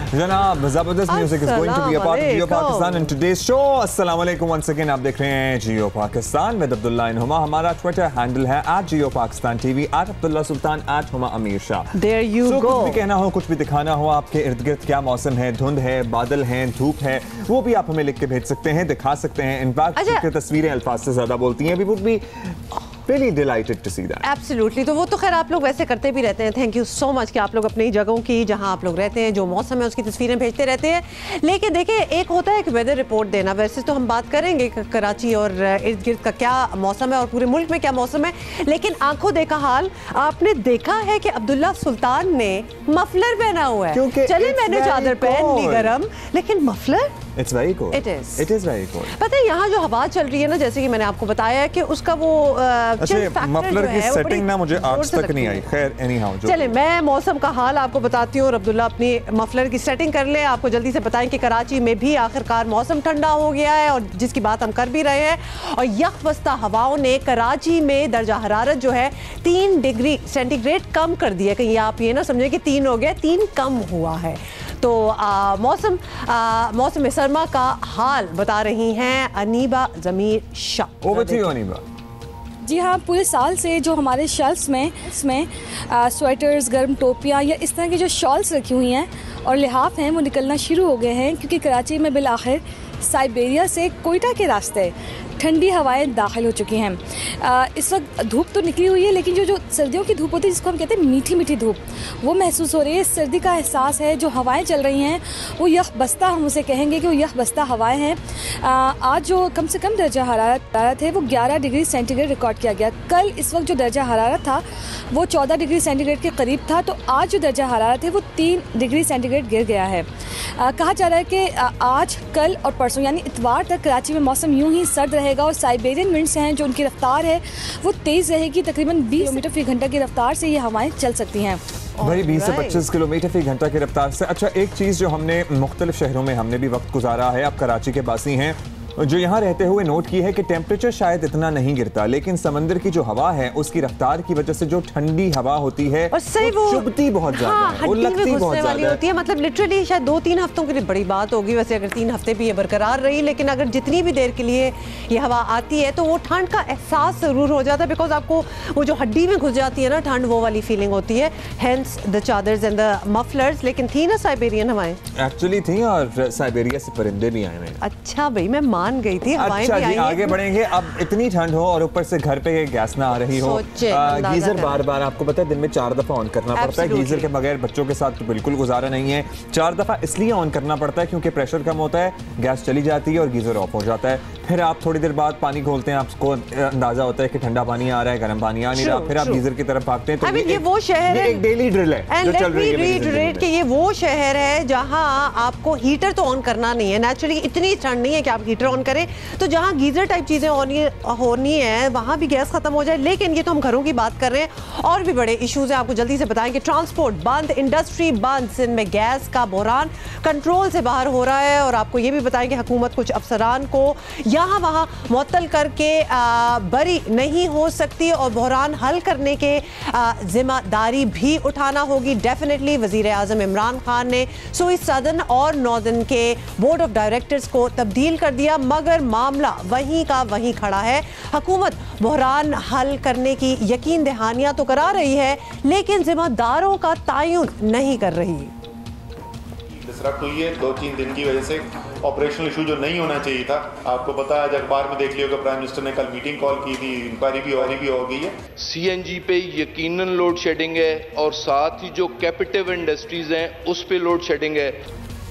जनाब जबरदस्त music is going to be a part of Geo Pakistan in today's show. अस्सलाम वालेकुम वंस अगेन, आप देख रहे हैं जियो पाकिस्तान विद अब्दुल्ला इन हुमा। हमारा ट्विटर हैंडल है @JioPakistanTV, @Abdullah Sultan, @Huma Amir Shah. There you go. कुछ भी कहना हो, कुछ भी दिखाना हो, आपके इर्द गिर्द क्या मौसम है, धुंध है, बादल हैं, धूप है, वो भी आप हमें लिख के भेज सकते हैं, दिखा सकते हैं। इनफैक्ट तस्वीरें अल्फाज से ज्यादा बोलती हैं। We would be really delighted to see that. Absolutely। तो वो तो खैर आप लोग वैसे करते भी रहते हैं। थैंक यू सो मच कि आप लोग अपनी जगहों की, जहां आप लोग रहते हैं, जो मौसम है उसकी तस्वीरें भेजते रहते हैं। लेकिन देखिए, एक होता है कि वेदर रिपोर्ट देना, वैसे तो हम बात करेंगे कराची और इर्द गिर्द का क्या मौसम है और पूरे मुल्क में क्या मौसम है, लेकिन आंखों देखा हाल आपने देखा है कि अब्दुल्ला सुल्तान ने मफलर पहना हुआ है। चले मैंने चादर पहन ली गरम, लेकिन muffler It's very cold. It is. It is very cold. पता है यहाँ जो हवा चल रही है ना, जैसे कि मैंने आपको बताया है कि उसका वो मफलर की सेटिंग ना मुझे आज तक नहीं आई। खैर anyhow, चले मैं मौसम का हाल आपको बताती हूँ और अब्दुल्ला अपनी मफलर की सेटिंग कर ले। आपको जल्दी से बताएं कि कराची में भी आखिरकार मौसम ठंडा हो गया है और जिसकी बात हम कर भी रहे हैं। और यकबस्ता हवाओं ने कराची में दर्जा हरारत जो है 3 डिग्री सेंटीग्रेड कम कर दिया। कहीं आप ये ना समझे कि 3 हो गया, 3 कम हुआ है। तो मौसम सरमा का हाल बता रही हैं Aneeba Zameer Shah. Over to you Aneeba. जी हाँ, पूरे साल से जो हमारे शेल्फ्स में स्वेटर्स, गर्म टोपियाँ या इस तरह की जो शॉल्स रखी हुई हैं और लिहाफ हैं वो निकलना शुरू हो गए हैं, क्योंकि कराची में बिल आखिर साइबेरिया से कोयटा के रास्ते ठंडी हवाएं दाखिल हो चुकी हैं। इस वक्त धूप तो निकली हुई है, लेकिन जो सर्दियों की धूप होती है, जिसको हम कहते हैं मीठी मीठी धूप, वो महसूस हो रही है। सर्दी का एहसास है। जो हवाएं चल रही हैं वो यखबस्ता, हम उसे कहेंगे कि वो यखबस्ता हवाएं हैं। आज जो कम से कम दर्जा हरारत है वो 11 डिग्री सेंटीग्रेड रिकॉर्ड किया गया। कल इस वक्त जो दर्जा हरारत था वो 14 डिग्री सेंटीग्रेड के करीब था। तो आज जो दर्जा हरारत है वो 3 डिग्री सेंटीग्रेड गिर गया है। कहा जा रहा है कि आज, कल और परसों यानी इतवार तक कराची में मौसम यूं ही सर्द रहेगा और साइबेरियन विंड्स हैं जो उनकी रफ्तार है वो तेज़ रहेगी। तकरीबन 20 किलोमीटर फी घंटा की रफ्तार से ये हवाएं चल सकती हैं। भाई 20 से 25 किलोमीटर फी घंटा की रफ्तार से। अच्छा, एक चीज़ जो हमने मुख्तलिफ शहरों में हमने भी वक्त गुजारा है, आप कराची के बासी हैं, जो यहाँ रहते हुए नोट की है कि टेम्परेचर शायद इतना नहीं गिरता, लेकिन समंदर की जो हवा है उसकी रफ्तार की वजह से जो ठंडी हवा होती है वो चुभती बहुत ज्यादा है, वो लगती बहुत ज्यादा होती है। मतलब लिटरली शायद 2-3 हफ्तों के लिए बड़ी बात होगी वैसे, अगर 3 हफ्ते भी ये बरकरार रही, लेकिन अगर जितनी भी देर के लिए ये हवा आती है तो वो ठंड का एहसास जरूर हो जाता है, बिकॉज आपको वो जो हड्डी में घुस जाती है ना ठंड, वो वाली फीलिंग होती है। Hence the chadars and the mufflers. लेकिन थी ना साइबेरियन हवाएं, एक्चुअली थी, और साइबेरिया से परिंदे भी आए हैं। अच्छा भाई, मैं मान गई थी। अच्छा जी, आगे बढ़ेंगे। अब इतनी ठंड हो और ऊपर से घर पे गैस ना आ रही हो, गीजर बार बार, आपको पता है दिन में 4 दफा ऑन करना पड़ता है। गीजर के बगैर बच्चों के साथ तो बिल्कुल गुजारा नहीं है। 4 दफा इसलिए ऑन करना पड़ता है क्योंकि प्रेशर कम होता है, गैस चली जाती है और गीजर ऑफ हो जाता है। फिर आप थोड़ी देर बाद पानी खोलते हैं, आपको अंदाजा होता है कि ठंडा पानी आ रहा है, गर्म पानी आ नहीं रहा, फिर आप गीजर की तरफ भागते हैं। तो ये वो शहर है, एक डेली ड्रिल है जो चल रही है कि ये वो शहर है जहां आपको हीटर तो ऑन करना नहीं है। नेचुरली इतनी ठंड नहीं है कि आप हीटर ऑन करें, तो जहां गीजर टाइप चीजें होनी है वहां भी गैस खत्म हो जाए। लेकिन ये तो हम घरों की बात कर रहे हैं, और भी बड़े इश्यूज हैं। आपको जल्दी से बताएंगे, ट्रांसपोर्ट बंद, इंडस्ट्री बंद, सिंध में गैस का बहरान कंट्रोल से बाहर हो रहा है। और आपको ये भी बताएंगे हुकूमत कुछ अफसरान को यहाँ वहाँ मुअत्तल करके बरी नहीं हो सकती और बहरान हल करने के जिम्मेदारी भी उठाना होगी। डेफिनेटली वजीर आजम इमरान खान ने सुई सदन और नॉर्दर्न के बोर्ड ऑफ डायरेक्टर्स को तब्दील कर दिया, मगर मामला वहीं का वहीं खड़ा है। हुकूमत बहरान हल करने की यकीन दहानियां तो करा रही है, लेकिन जिम्मेदारों का तयन नहीं कर रही। डिसरप्ट हुई है 2-3 दिन की वजह से, ऑपरेशनल इशू जो नहीं होना चाहिए था। आपको पता है, आज अखबार में देख लिया होगा, प्राइम मिनिस्टर ने कल मीटिंग कॉल की थी, इंक्वायरी भी हो गई है। सीएनजी पे यकीनन लोड शेडिंग है और साथ ही जो कैपिटिव इंडस्ट्रीज हैं उस पे लोड शेडिंग है।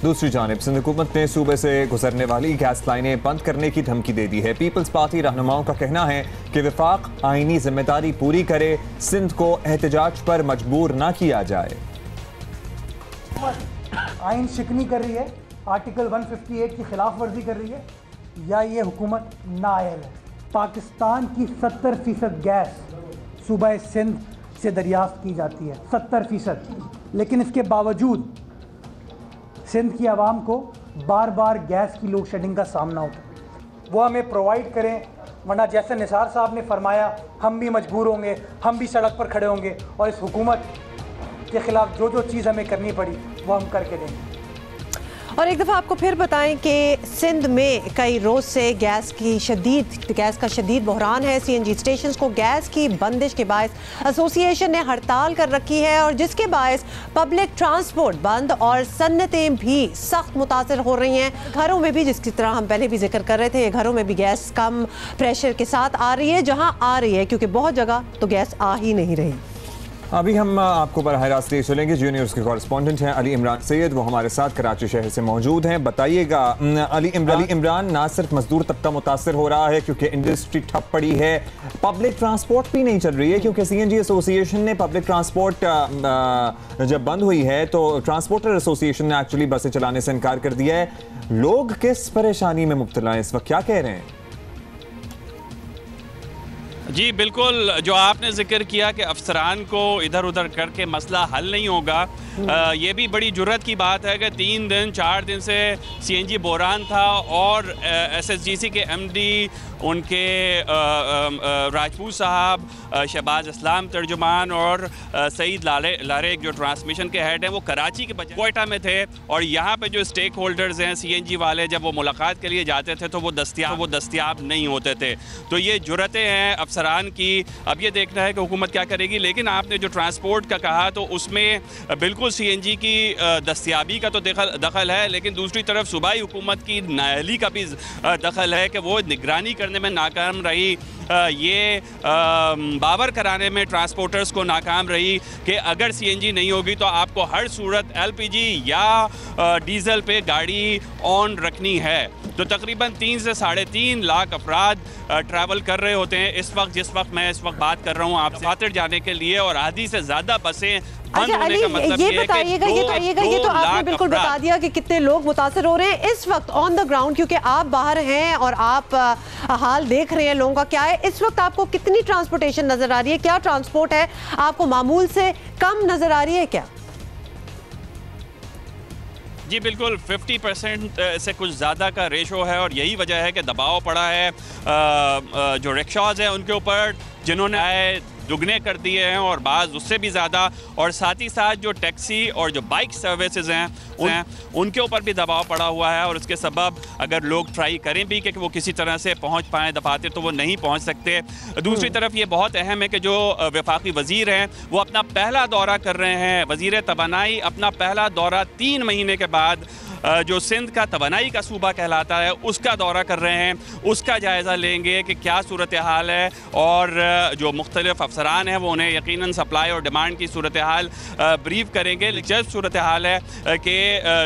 दूसरी जानिब सिंध हुकूमत ने सूबे से गुजरने वाली गैस लाइनें बंद करने की धमकी दे दी है। पीपल्स पार्टी रहनुमाओं का कहना है कि वफाक आईनी जिम्मेदारी पूरी करे, सिंध को एहतजाज पर मजबूर ना किया जाए। आइन शिकनी कर रही है, आर्टिकल 158 की खिलाफ वर्जी कर रही है, या ये हुकूमत नाअहल है। पाकिस्तान की 70% गैस सूबा सिंध से दरियाफ्त की जाती है, 70%, लेकिन इसके बावजूद सिंध की आवाम को बार बार गैस की लोड शेडिंग का सामना होता है। वो हमें प्रोवाइड करें, वरना जैसे निसार साहब ने फरमाया, हम भी मजबूर होंगे, हम भी सड़क पर खड़े होंगे और इस हुकूमत के ख़िलाफ़ जो जो चीज़ हमें करनी पड़ी वो हम करके देंगे। और एक दफ़ा आपको फिर बताएं कि सिंध में कई रोज़ से गैस का शदीद बहरान है। सीएनजी स्टेशन को गैस की बंदिश के बायस एसोसिएशन ने हड़ताल कर रखी है और जिसके बायस पब्लिक ट्रांसपोर्ट बंद और सन्नतें भी सख्त मुतासर हो रही हैं। घरों में भी, जिसकी तरह हम पहले भी जिक्र कर रहे थे, घरों में भी गैस कम प्रेशर के साथ आ रही है, जहाँ आ रही है, क्योंकि बहुत जगह तो गैस आ ही नहीं रही। अभी हम आपको बराह रास्त ले चलेंगे। जी न्यूज़ के कॉरेस्पॉन्डेंट हैं अली इमरान सैयद, वो हमारे साथ कराची शहर से मौजूद हैं। बताइएगा अली इमरान, ना सिर्फ मजदूर तबका मुतासर हो रहा है क्योंकि इंडस्ट्री ठप पड़ी है, पब्लिक ट्रांसपोर्ट भी नहीं चल रही है क्योंकि सीएनजी एसोसिएशन ने पब्लिक ट्रांसपोर्ट जब बंद हुई है तो ट्रांसपोर्टर एसोसिएशन ने एक्चुअली बसें चलाने से इनकार कर दिया है। लोग किस परेशानी में मुब्तला हैं इस वक्त, क्या कह रहे हैं? जी बिल्कुल, जो आपने जिक्र किया कि अफसरान को इधर उधर करके मसला हल नहीं होगा, ये भी बड़ी जुर्रत की बात है कि 3 दिन 4 दिन से सीएनजी बहरान था और एसएसजीसी के एमडी, उनके राजपूत साहब, शहबाज इस्लाम तर्जुमान और सईद लारेक जो ट्रांसमिशन के हेड हैं, वो कराची के बजाय कोयटा में थे। और यहाँ पे जो स्टेक होल्डर्स हैं सीएनजी वाले, जब वो मुलाकात के लिए जाते थे तो वो दस्तियाब नहीं होते थे। तो ये जुर्रतें हैं अफसरान की। अब ये देखना है कि हुकूमत क्या करेगी। लेकिन आपने जो ट्रांसपोर्ट का कहा तो उसमें बिल्कुल सीएनजी की दस्तियाबी का तो दखल है, लेकिन दूसरी तरफ सूबाई हुकूमत की नाअहली का भी दखल है कि वो निगरानी करने में नाकाम रही, ये बावर कराने में ट्रांसपोर्टर्स को नाकाम रही कि अगर सीएनजी नहीं होगी तो आपको हर सूरत एलपीजी या डीजल पे गाड़ी ऑन रखनी है। तो तकरीबन 3 से 3.5 लाख अफराद ट्रैवल कर रहे होते हैं इस वक्त, जिस वक्त मैं इस वक्त बात कर रहा हूँ आपसे, खातिर जाने के लिए, और आधी से ज़्यादा बसें बंद होने का मतलब ये बताइएगा, ये तो आपने बिल्कुल बता दिया कि कितने लोग मुतासर हो रहे हैं इस वक्त ऑन द ग्राउंड, क्योंकि आप बाहर हैं और आप हाल देख रहे हैं लोगों का क्या है। इस वक्त आपको कितनी ट्रांसपोर्टेशन नजर आ रही है? क्या ट्रांसपोर्ट है आपको मामूल से कम नजर आ रही है क्या? जी बिल्कुल, 50% से कुछ ज़्यादा का रेशो है और यही वजह है कि दबाव पड़ा है जो रिक्शाज हैं उनके ऊपर, जिन्होंने दुगने कर दिए हैं और बाज़ उससे भी ज़्यादा, और साथ ही साथ जो टैक्सी और जो बाइक सर्विसेज हैं उनके ऊपर भी दबाव पड़ा हुआ है। और उसके सबब अगर लोग ट्राई करें भी कि वो किसी तरह से पहुंच पाएँ दफातर, तो वो नहीं पहुंच सकते। दूसरी तरफ ये बहुत अहम है कि जो वफाकी वज़ीर हैं वो अपना पहला दौरा कर रहे हैं, वज़ीर तवानाई अपना पहला दौरा 3 महीने के बाद जो सिंध का तवानाई का सूबा कहलाता है उसका दौरा कर रहे हैं। उसका जायज़ा लेंगे कि क्या सूरत हाल है, और जो मुख्तलिफ अफसरान हैं वो उन्हें यकीनन सप्लाई और डिमांड की सूरत हाल ब्रीफ करेंगे। जब सूरत हाल है कि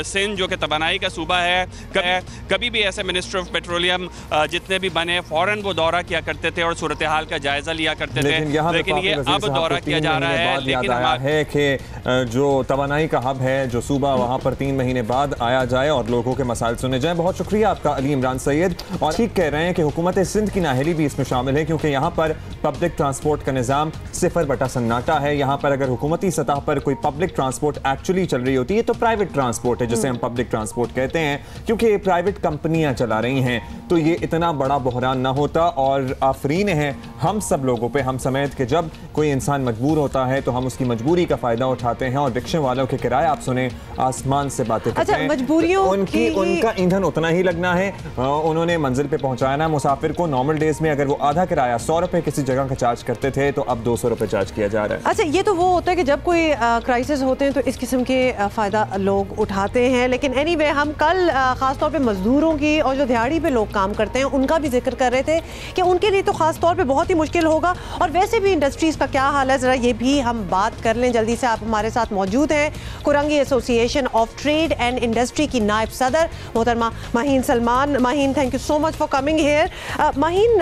सिंध जो कि तवानाई का सूबा है, कभी भी ऐसे मिनिस्टर ऑफ पेट्रोलियम जितने भी बने फ़ौरन वो दौरा किया करते थे और सूरत हाल का जायज़ा लिया करते थे, लेकिन ये अब दौरा किया जा रहा है। लेकिन है कि जो तवानाई का हब है, जो सूबा, वहाँ पर 3 महीने बाद आया जाए और लोगों के मसाइल सुने जाए। बहुत शुक्रिया आपका अली इमरान सैयद। और ठीक कह रहे हैं कि हुकूमत सिंध की नाअहली भी इसमें शामिल है क्योंकि यहाँ पर पब्लिक ट्रांसपोर्ट का निज़ाम 0 सन्नाटा है। यहाँ पर अगर हुकूमती सतह पर कोई पब्लिक ट्रांसपोर्ट एक्चुअली चल रही होती है तो प्राइवेट ट्रांसपोर्ट है जिसे हम पब्लिक ट्रांसपोर्ट कहते हैं, क्योंकि प्राइवेट कंपनियां चला रही हैं, तो ये इतना बड़ा बहरान ना होता। और आफरीन है हम सब लोगों पे, हम समेत कि जब कोई इंसान मजबूर होता है तो हम उसकी मजबूरी का फ़ायदा उठाते हैं। और रिक्शे वालों के किराए आप सुने आसमान से बातें करते हैं। उनका ईंधन उतना ही लगना है, उन्होंने मंजिल पे पहुंचाना है मुसाफिर को। नॉर्मल डेज में अगर वो आधा किराया 100 रुपए किसी जगह का चार्ज करते थे तो अब 200 रुपए चार्ज किया जा रहा है। अच्छा, ये तो वो होता है कि जब कोई क्राइसिस होते हैं तो इस किस्म के फ़ायदा लोग उठाते हैं। लेकिन एनीवे, हम कल ख़ासतौर पे मजदूरों की और जो दिहाड़ी पे लोग काम करते हैं उनका भी जिक्र कर रहे थे कि उनके लिए तो ख़ासतौर पे बहुत ही मुश्किल होगा। और वैसे भी इंडस्ट्रीज़ का क्या हाल है, ज़रा ये भी हम बात कर लें जल्दी से। आप हमारे साथ मौजूद हैं Korangi association of trade and industry की नायब सदर मोहतरमा Maheen Salman. Maheen, thank you so much for coming here. Maheen,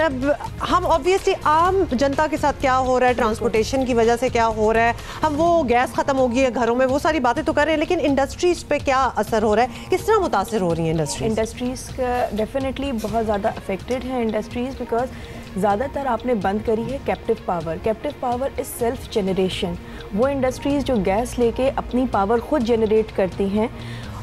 हम ऑब्वियसली आम जनता के साथ क्या हो रहा है, ट्रांसपोर्टेशन की वजह से क्या हो रहा है, हम वो गैस ख़त्म हो गई है घरों में, वो सारी बातें तो कर रहे हैं, लेकिन इंडस्ट्रीज़ पे क्या असर हो रहा है, किस तरह मुतासर हो रही है इंडस्ट्रीज़ का? डेफिनेटली बहुत ज़्यादा अफेक्टेड है इंडस्ट्रीज़, बिकॉज ज़्यादातर आपने बंद करी है captive power. Captive power is self generation. वो इंडस्ट्रीज़ जो गैस लेके अपनी पावर खुद जनरेट करती हैं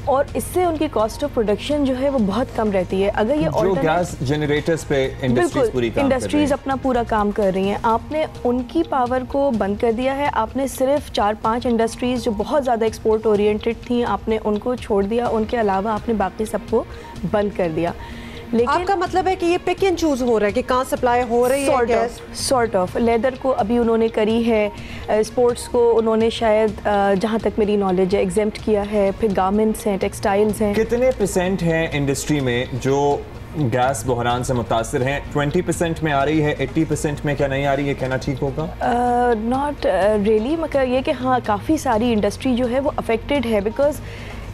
और इससे उनकी कॉस्ट ऑफ प्रोडक्शन जो है वो बहुत कम रहती है। अगर ये जो गैस जनरेटर्स पे इंडस्ट्रीज पूरी काम इंडस्ट्रीज अपना पूरा काम कर रही हैं, आपने उनकी पावर को बंद कर दिया है। आपने सिर्फ 4-5 इंडस्ट्रीज जो बहुत ज़्यादा एक्सपोर्ट ओरिएंटेड थी, आपने उनको छोड़ दिया, उनके अलावा आपने बाकी सबको बंद कर दिया। लेकिन आपका मतलब है कि ये पिक एंड चूज हो रहा है कि कहाँ सप्लाई हो रही है गैस? सॉर्ट ऑफ लेदर को अभी उन्होंने करी है, स्पोर्ट्स को उन्होंने शायद जहाँ तक मेरी नॉलेज है एग्जेम्प्ट किया है, फिर गारमेंट्स हैं, टेक्सटाइल्स हैं। कितने % हैं इंडस्ट्री में जो गैस बहरान से मुतासिर हैं? 20% में आ रही है, 80% में क्या नहीं आ रही है, कहना ठीक होगा? नॉट रियली, मगर ये कि हाँ काफ़ी सारी इंडस्ट्री जो है वो अफेक्टेड है, बिकॉज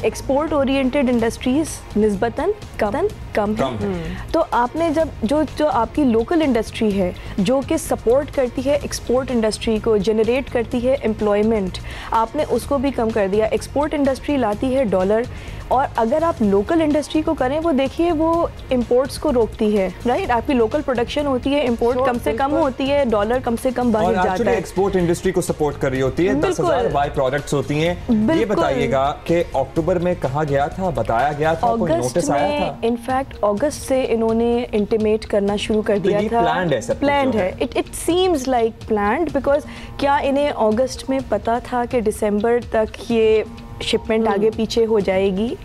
एक्सपोर्ट ओरिएंटेड इंडस्ट्रीज निस्बतन कम है। तो आपने जब जो आपकी लोकल इंडस्ट्री है जो कि सपोर्ट करती है एक्सपोर्ट इंडस्ट्री को, जनरेट करती है एम्प्लॉयमेंट, आपने उसको भी कम कर दिया। एक्सपोर्ट इंडस्ट्री लाती है डॉलर, और अगर आप लोकल इंडस्ट्री को करें, वो देखिए वो इंपोर्ट्स को रोकती है, राइट? आपकी लोकल प्रोडक्शन होती है, इंपोर्ट कम से कम होती है, डॉलर कम से कम बाहर जाता है। एक्सपोर्ट इंडस्ट्री को सपोर्ट कर रही होती है, 10,000 बाई प्रोडक्ट्स होती हैं। ये बताइएगा कि अक्टूबर में कहा गया था, बताया गया था, कोई नोटिस आया था? इनफैक्ट अगस्त से इन्होंने इंटीमेट करना शुरू कर दिया था। प्लान्ड है, it seems like planned, because क्या इन्हें अगस्त में पता था कि दिसंबर तक ये शिपमेंट आगे पीछे हो जाएगी?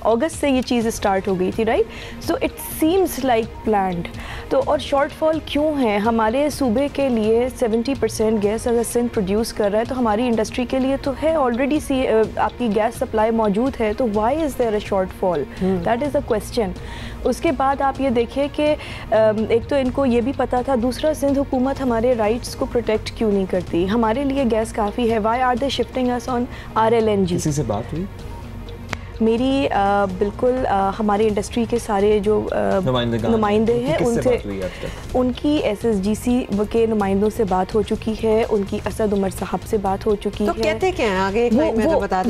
अगस्त से ये चीज़ स्टार्ट हो गई थी, right? So it seems like planned. तो और शॉर्टफॉल क्यों है? हमारे सूबे के लिए 70% गैस अगर सिंध प्रोड्यूस कर रहा है, तो हमारी इंडस्ट्री के लिए तो है ऑलरेडी आपकी गैस सप्लाई मौजूद है, तो why is there a shortfall? That is the question. उसके बाद आप ये देखिए कि एक तो इनको ये भी पता था, दूसरा सिंध हुकूमत हमारे राइट्स को प्रोटेक्ट क्यों नहीं करती? हमारे लिए गैस काफ़ी है, why are they shifting us on RLNG? किसी से बात हुई? मेरी बिल्कुल हमारी इंडस्ट्री के सारे जो नुमाइंदे हैं उनसे, उनकी SSGC के नुमाइंदों से बात हो चुकी है, उनकी असद उमर साहब से बात हो चुकी है। कहते क्या हैं आगे?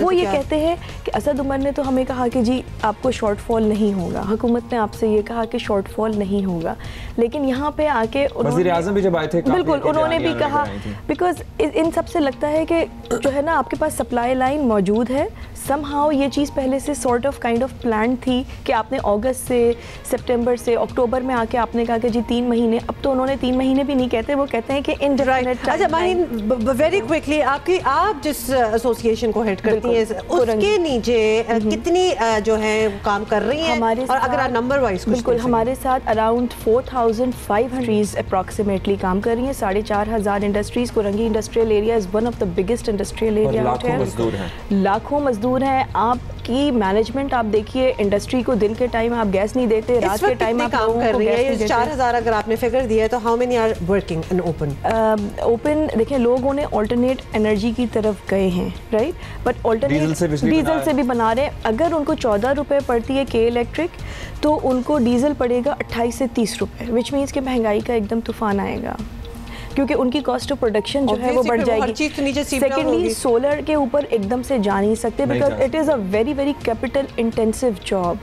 वो ये कहते हैं कि असद उमर ने तो हमें कहा कि जी आपको शॉर्टफॉल नहीं होगा, हुकूमत ने आपसे ये कहा कि शॉर्टफॉल नहीं होगा, लेकिन यहाँ पे आके वज़ीर-ए-आज़म भी जब आए थे बिल्कुल उन्होंने भी कहा, बिकॉज इन सब से लगता है कि जो है ना आपके पास सप्लाई लाइन मौजूद है, समहाउ ये चीज़ पहले से sort of kind of plan थी कि आपने अगस्त से, सितंबर से, अक्टूबर में आके आपने कहा कि जी 3 महीने, अब तो उन्होंने 3 महीने भी नहीं कहते, वो कहते हैं कि इनडेफिनिट। अच्छा माहिन, वेरी क्विकली, आप जिस एसोसिएशन को हेड करती हैं उसके नीचे कितनी जो है काम कर रही हैं हमारे, और अगर आप नंबर वाइज? बिल्कुल, हमारे साथ अराउंड 4,500 अप्रॉक्सीमेटली काम कर रही हैं, 4,500 industries. Korangi industrial area is one of the biggest industrial area, लाखों मजदूर हैं। आपकी मैनेजमेंट आप देखिए, इंडस्ट्री को दिन के टाइम आप गैस नहीं देते, रात के टाइम आप काम कर रही है। 4,000 अगर आपने फिगर दिया है, तो how many are working in open? Open देखिए, लोगों ने ऑल्टरनेट एनर्जी की तरफ गए हैं, राइट? बट ऑल्टरनेट डीजल से भी बना रहे हैं। अगर उनको 14 रुपये पड़ती है के इलेक्ट्रिक, तो उनको डीजल पड़ेगा 28 से 30 रुपये, विच मीन्स कि महंगाई का एकदम तूफान आएगा, क्योंकि उनकी कॉस्ट ऑफ प्रोडक्शन जो है वो बढ़ जाएगी। सेकेंडली, सोलर के ऊपर एकदम से जा नहीं सकते, because it is a very very capital intensive job,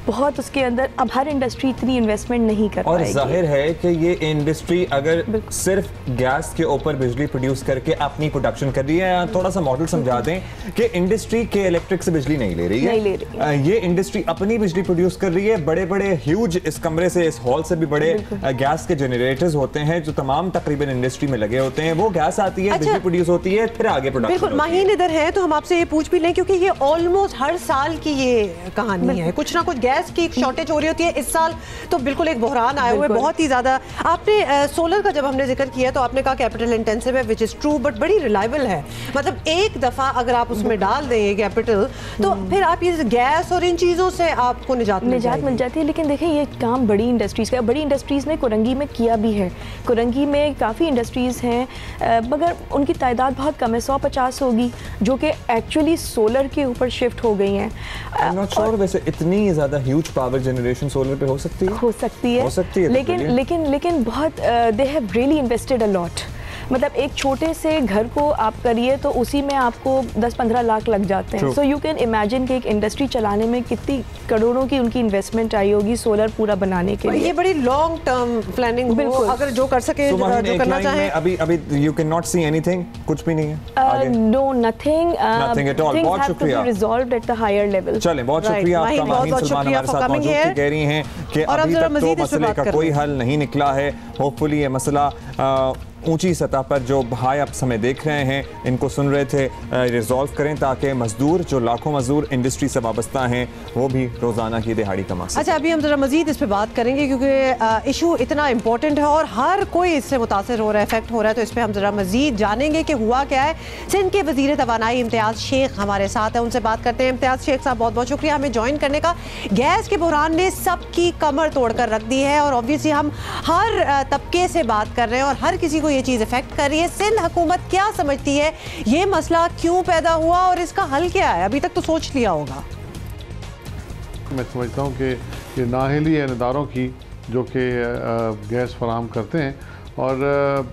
बहुत उसके अंदर अब हर इंडस्ट्री इतनी इन्वेस्टमेंट नहीं कर पाएगी। और जाहिर है कि ये इंडस्ट्री अगर सिर्फ गैस के ऊपर बिजली प्रोड्यूस करके अपनी प्रोडक्शन कर रही है, थोड़ा सा मॉडल समझा दें कि इंडस्ट्री के इलेक्ट्रिक से बिजली नहीं ले रही है, ये इंडस्ट्री अपनी बिजली प्रोड्यूस कर रही है। बड़े बड़े ह्यूज, इस कमरे से, इस हॉल से भी बड़े गैस के जनरेटर्स होते हैं जो तमाम तकरीबन इंडस्ट्री में लगे होते हैं, वो गैस आती है, बिजली प्रोड्यूस होती है, फिर आगे प्रोडक्शन। बिल्कुल, माहीन इधर है तो हम आपसे ये पूछ भी लें, क्योंकि ये ऑलमोस्ट हर साल की ये कहानी है, कुछ ना कुछ गैस की शॉर्टेज हो रही होती है। इस साल तो बिल्कुल एक बहरान आया हुआ है, बहुत ही ज्यादा। आपने सोलर का जब हमने जिक्र किया तो आपने कहा कैपिटल इंटेंसिव है, विच इज ट्रू, बट बड़ी रिलायबल है। मतलब एक दफा अगर आप उसमें डाल दें कैपिटल, तो फिर आप ये गैस और इन चीजों से आपको निजात मिल जाती है। लेकिन देखिए, ये काम बड़ी इंडस्ट्रीज का, बड़ी इंडस्ट्रीज ने कोरंगी में किया भी है। कोरंगी में काफ़ी इंडस्ट्रीज हैं, मगर उनकी तादाद बहुत कम है, 150 होगी, जो कि एक्चुअली सोलर के ऊपर शिफ्ट हो गई हैं। आई एम नॉट श्योर वैसे इतनी ज़्यादा ह्यूज पावर जनरेशन सोलर पे हो सकती है, लेकिन बहुत they have really invested a lot. मतलब एक छोटे से घर को आप करिए तो उसी में आपको 10-15 लाख लग जाते हैं। सो यू कैन इमेजिन कि एक इंडस्ट्री चलाने में कितनी करोड़ों की उनकी इन्वेस्टमेंट आई होगी सोलर पूरा बनाने के लिए। ये बड़ी लॉन्ग टर्म प्लानिंग हो, अगर जो कर सके जो करना चाहे। अभी you can not see anything, कुछ भी नहीं है। No, nothing at all. बहुत शुक्रिया, resolve at the higher level. चलें, बहुत शुक्रिया आपका माहीन सलमान हमारे साथ मौजूद थे। कह रही हैं कि अभी तक तो मसले का कोई हल नहीं निकला है। होपफुली ये मसला ऊंची सतह पर जो हाई अप्स हमें देख रहे हैं इनको सुन रहे थे रिजॉल्व करें ताकि मजदूर जो लाखों मजदूर इंडस्ट्री से वाबस्ता हैं वो भी रोज़ाना की दिहाड़ी कमा सकें। अच्छा, अभी हम जरा मजीद इस पर बात करेंगे क्योंकि इशू इतना इंपॉर्टेंट है और हर कोई इससे मुतासर हो रहा है, इफेक्ट हो रहा है, तो इस पर हम जरा मजीद जानेंगे कि हुआ क्या है। सिंध के वजीर तवानाई इम्तियाज़ शेख हमारे साथ है, उनसे बात करते हैं। इम्तियाज़ शेख साहब, बहुत बहुत शुक्रिया हमें ज्वाइन करने का। गैस के बहरान ने सबकी कमर तोड़ कर रख दी है और ऑब्वियसली हम हर तबके से बात कर रहे हैं और हर किसी को ये चीज़ इफेक्ट कर रही है। सिंध हुकूमत क्या समझती है ये मसला क्यों पैदा हुआ और इसका हल क्या है? अभी तक तो सोच लिया होगा। मैं समझता हूँ कि ये नाअहली है इदारों की जो कि गैस फराहम करते हैं और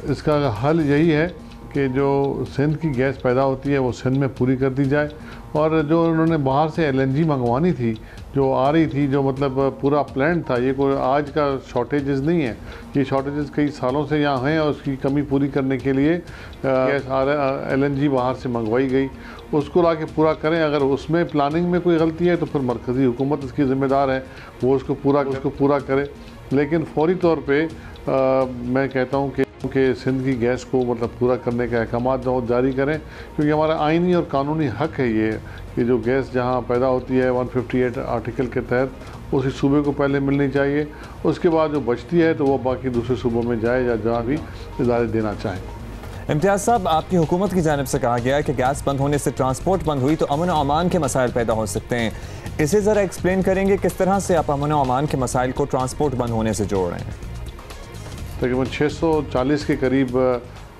इसका हल यही है कि जो सिंध की गैस पैदा होती है वो सिंध में पूरी कर दी जाए और जो उन्होंने बाहर से LNG मंगवानी थी जो आ रही थी, जो मतलब पूरा प्लान था, ये कोई आज का शॉर्टेजेस नहीं है, ये शॉर्टेजेस कई सालों से यहाँ हैं और उसकी कमी पूरी करने के लिए गैस LNG बाहर से मंगवाई गई, उसको ला के पूरा करें। अगर उसमें प्लानिंग में कोई गलती है तो फिर मरकज़ी हुकूमत इसकी ज़िम्मेदार है, वो उसको पूरा करे। लेकिन फौरी तौर पर मैं कहता हूँ कि सिंध की गैस को मतलब पूरा करने के अहकाम जारी करें क्योंकि हमारा आइनी और कानूनी हक है ये कि जो गैस जहाँ पैदा होती है 158 आर्टिकल के तहत उसी सूबे को पहले मिलनी चाहिए, उसके बाद जो बचती है तो वो बाकी दूसरे सूबों में जाए या जहाँ भी इदारे देना चाहें। इम्तियाज़ साहब, आपकी हुकूमत की जानिब से कहा गया है कि गैस बंद होने से ट्रांसपोर्ट बंद हुई तो अमन और अमान के मसाइल पैदा हो सकते हैं, इसे ज़रा एक्सप्लेन करेंगे किस तरह से आप अमन और अमान के मसाइल को ट्रांसपोर्ट बंद होने से जोड़ रहे हैं? तकरीबन 640 के करीब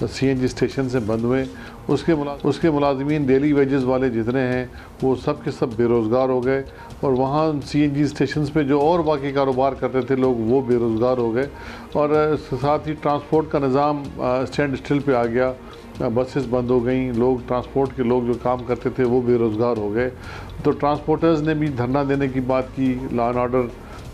CNG स्टेशन से बंद हुए, उसके मुलाजमीन डेली वेजेस वाले जितने हैं वो सब के सब बेरोज़गार हो गए और वहाँ CNG स्टेशन पे जो और बाकी कारोबार करते थे लोग वो बेरोज़गार हो गए और साथ ही ट्रांसपोर्ट का निज़ाम स्टैंड स्टिल पे आ गया, बसेस बंद हो गई, लोग ट्रांसपोर्ट के लोग जो काम करते थे वो बेरोज़गार हो गए। तो ट्रांसपोर्टर्स ने भी धरना देने की बात की, लॉ एंड ऑर्डर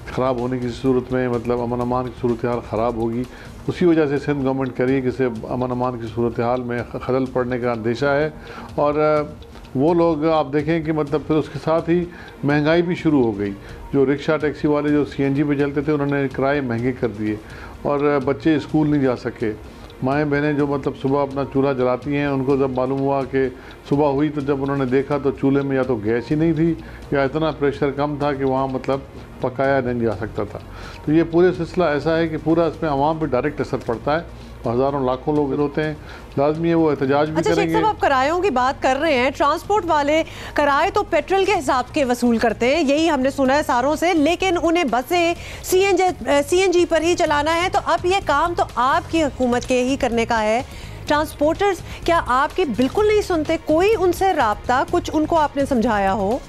ख़राब होने की सूरत में मतलब अमन अमान की सूरत हाल ख़राब होगी, उसी वजह से सिंध गवर्नमेंट कह रही है कि इससे अमन अमान की सूरत हाल में खलल पड़ने का अंदेशा है। और वो लोग आप देखें कि मतलब फिर उसके साथ ही महंगाई भी शुरू हो गई, जो रिक्शा टैक्सी वाले जो CNG पे चलते थे उन्होंने किराए महंगे कर दिए और बच्चे स्कूल नहीं जा सके। माएँ बहनें जो मतलब सुबह अपना चूल्हा जलाती हैं उनको जब मालूम हुआ कि सुबह हुई तो जब उन्होंने देखा तो चूल्हे में या तो गैस ही नहीं थी या इतना प्रेशर कम था कि वहाँ मतलब पकाया नहीं जा सकता था। तो ये पूरे सिलसिला ऐसा है कि पूरा इसमें आवाम पर डायरेक्ट असर पड़ता है, हज़ारों लाखों लोग होते हैं, लाजमी है वो एहतजाज भी करेंगे। शेख साहब, आप किरायों की बात कर रहे हैं, ट्रांसपोर्ट वाले किराए तो पेट्रोल के हिसाब के वसूल करते हैं, यही हमने सुना है सारों से, लेकिन उन्हें बसें CNG पर ही चलाना है। तो अब ये काम तो आपकी हुकूमत के ही करने का है। ट्रांसपोर्टर्स क्या आपकी बिल्कुल नहीं सुनते? कोई उनसे राब्ता, कुछ उनको आपने समझाया हो?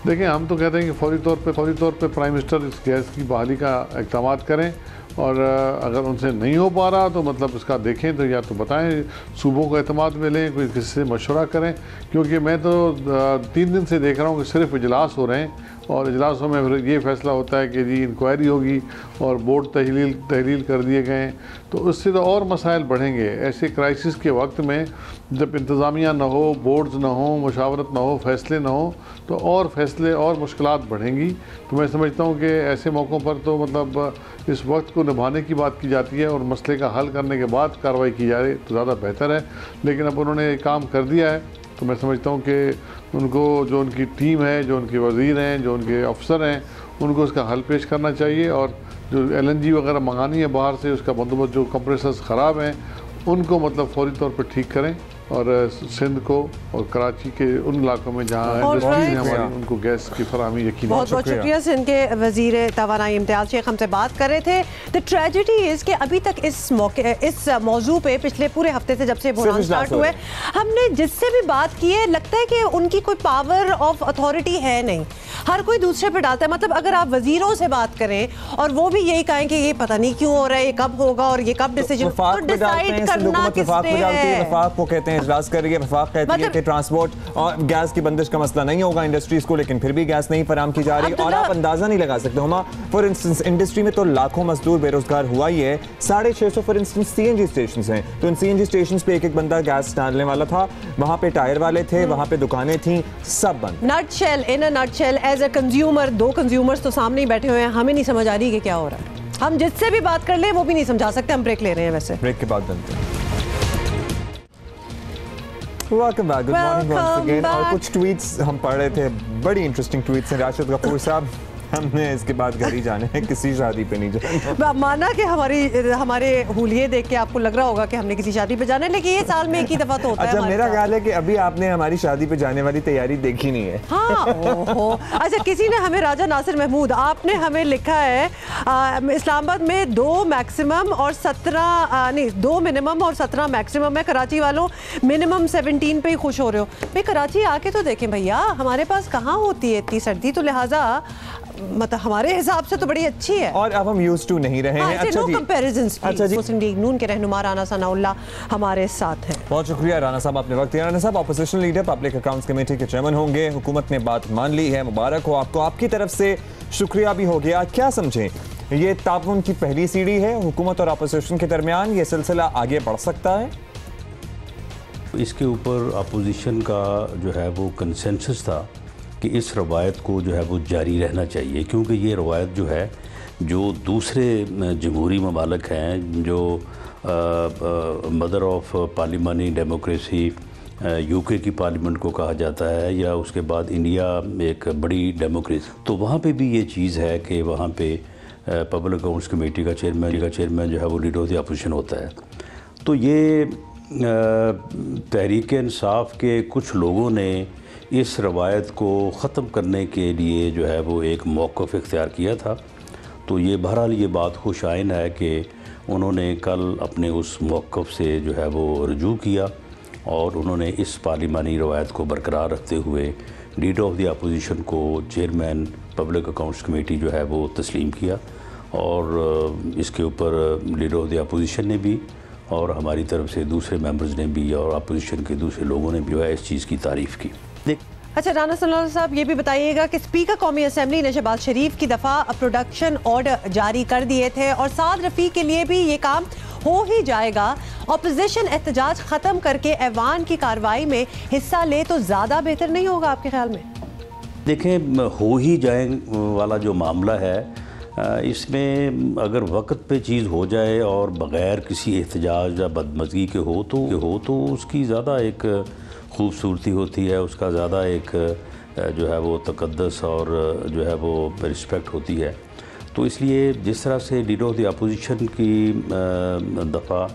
देखिए, हम तो कहते हैं कि फौरी तौर पे प्राइम मिनिस्टर इस गैस की बहाली का इक़दाम करें और अगर उनसे नहीं हो पा रहा तो मतलब इसका देखें तो या तो बताएं, सूबों को एतमाद में लें, कोई किसी से मशवरा करें, क्योंकि मैं तो 3 दिन से देख रहा हूँ कि सिर्फ इजलास हो रहे हैं और इजलासों में फिर ये फैसला होता है कि जी इंक्वायरी होगी और बोर्ड तहलील कर दिए गए हैं, तो उससे तो और मसाइल बढ़ेंगे। ऐसे क्राइसिस के वक्त में जब इंतज़ामिया ना हो, बोर्ड्स ना हो, मशावरत ना हो, फैसले ना हो, तो और फैसले और मुश्किलात बढ़ेंगी। तो मैं समझता हूँ कि ऐसे मौक़ों पर तो मतलब इस वक्त को निभाने की बात की जाती है और मसले का हल करने के बाद कार्रवाई की जा रही तो ज़्यादा बेहतर है। लेकिन अब उन्होंने काम कर दिया है तो मैं समझता हूँ कि उनको जो उनकी टीम है, जो उनके वज़ीर हैं, जो उनके अफसर हैं, उनको उसका हल पेश करना चाहिए और जो LNG वगैरह मंगानी है बाहर से उसका बंदोबस्त, जो कंप्रेसर्स ख़राब हैं उनको मतलब फौरी तौर पर ठीक करें और सिंध को और कराची के उन इलाकों में जहाँ इंडस्ट्रीज हमारी उनको गैस की फराहमी यकीन। बहुत बहुत शुक्रिया। सिंध के वज़ीर तवानाई इम्तियाज़ शेख हमसे बात कर रहे थे। द ट्रेजेडी इज़ कि अभी तक इस मौजू पे पिछले पूरे हफ्ते से जब से बुरहान स्टार्ट हुए हमने जिससे भी बात की है लगता है कि उनकी कोई पावर ऑफ अथॉरिटी है नहीं, हर कोई दूसरे पे डालता है। मतलब अगर आप वजीरों से बात करें और वो भी यही कहें कि ये पता नहीं क्यों हो रहा है, ये कब होगा और ये कब डिसीजन, तो डिसाइड करना किसने है। वफाक को कहते हैं इजलास कर रही है, वफाक कहती है कि ट्रांसपोर्ट और गैस की बंदिश का मसला नहीं होगा इंडस्ट्रीज को, लेकिन फिर भी गैस नहीं फराम की जा रही और आप अंदाजा नहीं लगा सकते। हुमा फॉर इंस्टेंस इंडस्ट्री में तो लाखों मजदूर बेरोजगार हुआ ही है, 650 फॉर इंस्टेंस सीएनजी स्टेशन हैं, तो इन सीएनजी स्टेशन पे एक बंदा गैस डालने वाला था, वहां पे टायर वाले थे, वहां पे दुकानें थी, सब बंद। Nutshell in a nutshell as a consumer, दो कंज्यूमर्स तो सामने ही बैठे हुए हैं, हमें नहीं समझ आ रही कि क्या हो रहा है। हम जिससे भी बात कर ले वो भी नहीं समझा सकते। हम ब्रेक ले रहे हैं, वैसे ब्रेक के बाद बनते हैं। Welcome back, good morning once again. और कुछ ट्वीट्स हम पढ़ रहे थे, बड़ी इंटरेस्टिंग ट्वीट्स हैं। राशिद गफूर साहब, हमने इसके बाद घर ही जाने हैं, किसी शादी पे नहीं जाना। माना कि हमारे हुलिये देख के आपको लग रहा होगा कि हमने किसी शादी पे जाना है, लेकिन ये साल में एक ही दफा तो होता है। अच्छा, मेरा ख्याल है कि अभी आपने हमारी शादी पे जाने वाली तैयारी देखी नहीं है। हाँ, ओहो। अच्छा, किसी ने हमें, राजा नासिर महमूद, आपने हमें लिखा है इस्लामाबाद में 2 मैक्सिमम और 17 नहीं 2 मिनिमम और 17 मैक्सिमम है। कराची वालों मिनिमम 17 पे ही खुश हो रहे हो। भाई कराची आके तो देखें भैया, हमारे पास कहाँ होती है इतनी सर्दी, तो लिहाजा मतलब हमारे हिसाब से तो बड़ी अच्छी है और अब हम यूज्ड टू नहीं रहे हैं। अच्छा जी, अच्छा जी, मुस्लिम लीग नून के रहनुमा राना सनाउल्लाह हमारे साथ हैं। बहुत शुक्रिया राना साहब, आपने वक्त दिया। राना साहब opposition leader, public accounts committee के चेयरमैन होंगे, हुकूमत ने बात मान ली है, मुबारक हो आपको, आपकी तरफ से शुक्रिया भी हो गया। क्या समझें, ये ताउन की पहली सीढ़ी है हुकूमत और अपोजिशन के दरमियान, ये सिलसिला आगे बढ़ सकता है? इसके ऊपर अपोजिशन का जो है वो कंसेंसस था कि इस रवायत को जो है वो जारी रहना चाहिए, क्योंकि ये रवायत जो है जो दूसरे जमहूरी ममालिक हैं, जो मदर ऑफ पार्लिमानी डेमोक्रेसी यूके की पार्लियामेंट को कहा जाता है, या उसके बाद इंडिया एक बड़ी डेमोक्रेसी, तो वहाँ पे भी ये चीज़ है कि वहाँ पे पब्लिक अकाउंट्स कमेटी का चेयरमैन जो है वो लीडर ऑफ द अपोजिशन होता है। तो ये तहरीक इंसाफ के कुछ लोगों ने इस रवायत को ख़त्म करने के लिए जो है वो एक मौक़िफ़ इख्तियार किया था। तो ये बहरहाल ये बात खुश आइन है कि उन्होंने कल अपने उस मौक़िफ़ से जो है वो रजू किया और उन्होंने इस पार्लिमानी रवायत को बरकरार रखते हुए लीडर ऑफ द अपोजिशन को चेयरमैन पब्लिक अकाउंट्स कमेटी जो है वो तस्लीम किया। और इसके ऊपर लीडर ऑफ द अपोजिशन ने भी और हमारी तरफ से दूसरे मेंबर्स ने भी और अपोजिशन के दूसरे लोगों ने भी जो है इस चीज़ की तारीफ़ की। अच्छा, राना सनाउल्लाह साहब, ये भी बताइएगा कि स्पीकर कौमी असेंबली ने शहबाज शरीफ की दफ़ा प्रोडक्शन ऑर्डर जारी कर दिए थे और साद रफ़ी के लिए भी ये काम हो ही जाएगा। अपोजिशन एहतजाज ख़त्म करके ऐवान की कार्रवाई में हिस्सा ले तो ज़्यादा बेहतर नहीं होगा आपके ख्याल में? देखें, हो ही जाए वाला जो मामला है, इसमें अगर वक्त पे चीज़ हो जाए और बग़ैर किसी एहतजाज या बदमज़गी के हो तो उसकी ज़्यादा एक खूबसूरती होती है, उसका ज़्यादा एक जो है वो तक़द्दस और जो है वो रिस्पेक्ट होती है। तो इसलिए जिस तरह से लीडर ऑफ द अपोजिशन की दफ़ा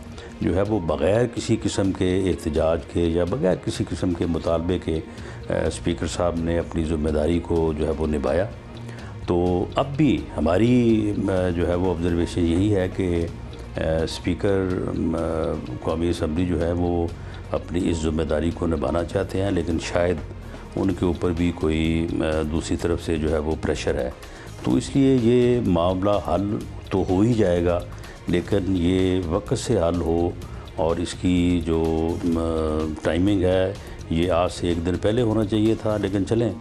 जो है वो बग़ैर किसी किस्म के एहतजाज के या बग़ैर किसी किस्म के मुतालबे के स्पीकर साहब ने अपनी ज़िम्मेदारी को जो है वो निभाया। तो अब भी हमारी जो है वो ऑब्ज़र्वेशन यही है कि स्पीकर कौमी असम्बली जो है वो अपनी इस ज़िम्मेदारी को निभाना चाहते हैं, लेकिन शायद उनके ऊपर भी कोई दूसरी तरफ से जो है वो प्रेशर है। तो इसलिए ये मामला हल तो हो ही जाएगा, लेकिन ये वक्त से हल हो और इसकी जो टाइमिंग है ये आज से एक दिन पहले होना चाहिए था। लेकिन चलें,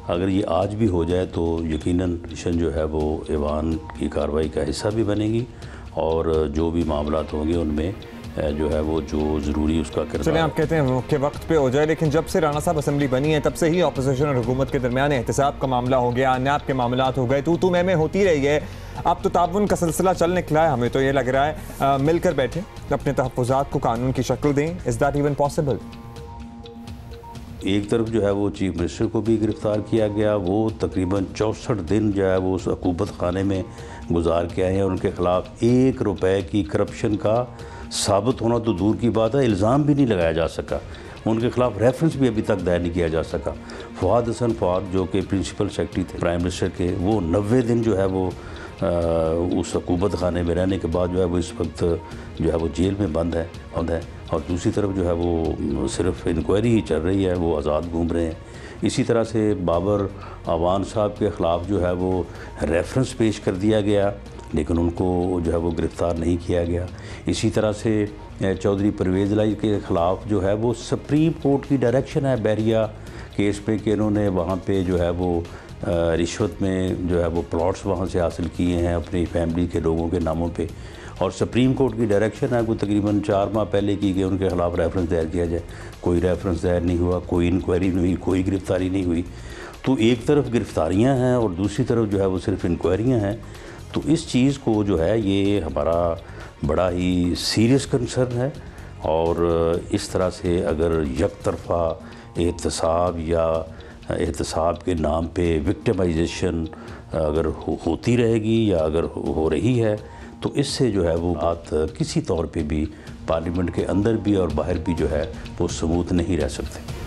अगर ये आज भी हो जाए तो यकीनन मिशन जो है वो ऐवान की कार्रवाई का हिस्सा भी बनेगी और जो भी मामलात होंगे उनमें जो है वो जो ज़रूरी उसका किरदार। चलें, आप कहते हैं कि वक्त पे हो जाए, लेकिन जब से राना साहब असेंबली बनी है तब से ही अपोजिशन और हुकूमत के दरमियान एहतसाब का मामला हो गया, नैब के मामलात हो गए, तू मैं होती रही है। अब तो ताउन का सिलसिला चल निकला है। हमें तो ये लग रहा है मिलकर बैठे अपने तहफ़्फ़ुज़ात को कानून की शक्ल दें। Is that even possible? एक तरफ जो है वो चीफ मिनिस्टर को भी गिरफ़्तार किया गया, वो तकरीबन 64 दिन जो है वो उस हुकूमत खाने में गुजार के आए हैं और उनके ख़िलाफ़ 1 रुपए की करप्शन का साबित होना तो दूर की बात है, इल्ज़ाम भी नहीं लगाया जा सका। उनके खिलाफ रेफरेंस भी अभी तक दायर नहीं किया जा सका। फवाद हसन फवाद जो कि प्रिंसिपल सेक्रेटरी थे प्राइम मिनिस्टर के, वो 90 दिन जो है वो उस हुकूमत खाने में रहने के बाद जो है वो इस वक्त जो है वो जेल में बंद है। और दूसरी तरफ जो है वो सिर्फ इंक्वायरी ही चल रही है, वो आज़ाद घूम रहे हैं। इसी तरह से बाबर अवान साहब के ख़िलाफ़ जो है वो रेफरेंस पेश कर दिया गया, लेकिन उनको जो है वो गिरफ़्तार नहीं किया गया। इसी तरह से चौधरी परवेज़ इलाही के ख़िलाफ़ जो है वो सुप्रीम कोर्ट की डायरेक्शन है बहरिया केस पे कि इन्होंने वहाँ पे जो है वो रिश्वत में जो है वो प्लॉट्स वहाँ से हासिल किए हैं अपनी फैमिली के लोगों के नामों पे, और सुप्रीम कोर्ट की डायरेक्शन है वो तकरीबन 4 माह पहले की कि उनके ख़िलाफ़ रेफरेंस दायर किया जाए। कोई रेफरेंस दायर नहीं हुआ, कोई इंक्वायरी नहीं हुई, कोई गिरफ़्तारी नहीं हुई। तो एक तरफ गिरफ़्तारियाँ हैं और दूसरी तरफ जो है वो सिर्फ इंक्वायरियाँ हैं। तो इस चीज़ को जो है ये हमारा बड़ा ही सीरियस कंसर्न है, और इस तरह से अगर यकतरफ़ा एहतसाब या एहतसाब के नाम पे विक्टिमाइजेशन अगर होती रहेगी या अगर हो रही है, तो इससे जो है वो बात किसी तौर पे भी पार्लियामेंट के अंदर भी और बाहर भी जो है वो स्मूथ नहीं रह सकते।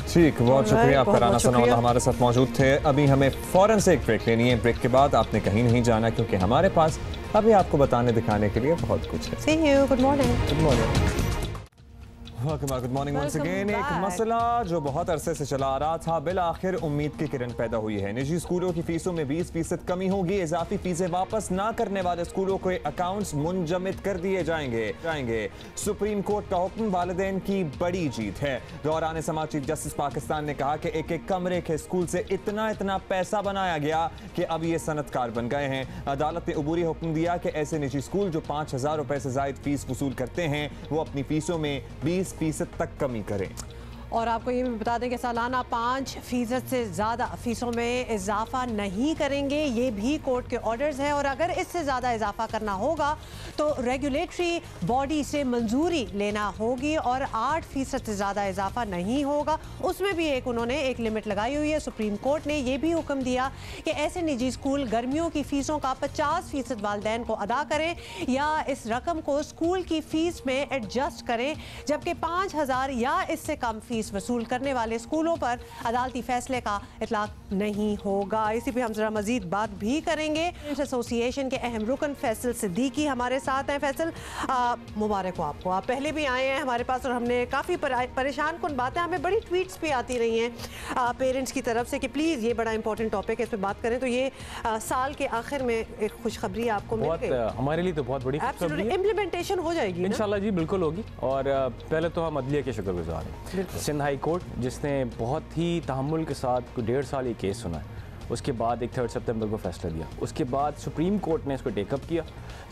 ठीक, बहुत शुक्रिया आपका राना सनाउल्लाह हमारे साथ मौजूद थे। अभी हमें फ़ौरन से एक ब्रेक लेनी है, ब्रेक के बाद आपने कहीं नहीं जाना क्योंकि हमारे पास अभी आपको बताने दिखाने के लिए बहुत कुछ है। See you, good morning. Good morning. Good morning once again. एक मसला जो बहुत अरसे से चला आ रहा था, बिल आखिर उम्मीद की किरण पैदा हुई है। निजी स्कूलों की फीसों में 20% कमी होगी। इजाफी फीसें वापस ना करने वाले स्कूलों के अकाउंट्स मुंजमद कर दिए जाएंगे। सुप्रीम कोर्ट का हुक्म वालिदैन की बड़ी जीत है। दौरान समाज चीफ जस्टिस पाकिस्तान ने कहा कि एक कमरे के स्कूल से इतना पैसा बनाया गया कि अब ये सनतकार बन गए हैं। अदालत ने अबूरी हुक्म दिया कि ऐसे निजी स्कूल जो 5000 रुपए से जायद फीस वसूल करते हैं वो अपनी फीसों में 20% तक कमी करें। और आपको ये भी बता दें कि सालाना 5% से ज़्यादा फीसों में इजाफा नहीं करेंगे। ये भी कोर्ट के ऑर्डर्स हैं, और अगर इससे ज़्यादा इजाफा करना होगा तो रेगुलेटरी बॉडी से मंजूरी लेना होगी, और 8% से ज़्यादा इजाफा नहीं होगा। उसमें भी उन्होंने एक लिमिट लगाई हुई है। सुप्रीम कोर्ट ने यह भी हुक्म दिया कि ऐसे निजी स्कूल गर्मियों की फ़ीसों का 50% वालिदैन को अदा करें या इस रकम को स्कूल की फ़ीस में एडजस्ट करें, जबकि 5000 या इससे कम फीस वसूल करने वाले स्कूलों पर अदालती फैसले का इतलाक नहीं होगा। इसी पे हम जरा मजीद बात भी करेंगे। एसोसिएशन के अहम रुकन फैसल सिद्दीकी हमारे साथ हैं। फैसल, मुबारक हो आपको, आप पहले भी आए हैं हमारे पास और हमने काफ़ी परेशान कुन बातें, हमें बड़ी ट्वीट्स भी आती रही हैं पेरेंट्स की तरफ से कि प्लीज़ ये बड़ा इंपॉर्टेंट टॉपिक है, इस पर बात करें। तो ये साल के आखिर में एक खुशखबरी आपको मिल गई, हमारे लिए तो बहुत बड़ी खुशखबरी है। इम्प्लीमेंटेशन हो जाएगी इंशाल्लाह जी, बिल्कुल होगी। और पहले तो हम अदलिया के शुक्रगुजार हैं, सिंध हाई कोर्ट जिसने बहुत ही तहम्मुल के साथ 1.5 साल ये केस सुना है। उसके बाद एक 3 सितंबर को फैसला दिया, उसके बाद सुप्रीम कोर्ट ने इसको टेकअप किया।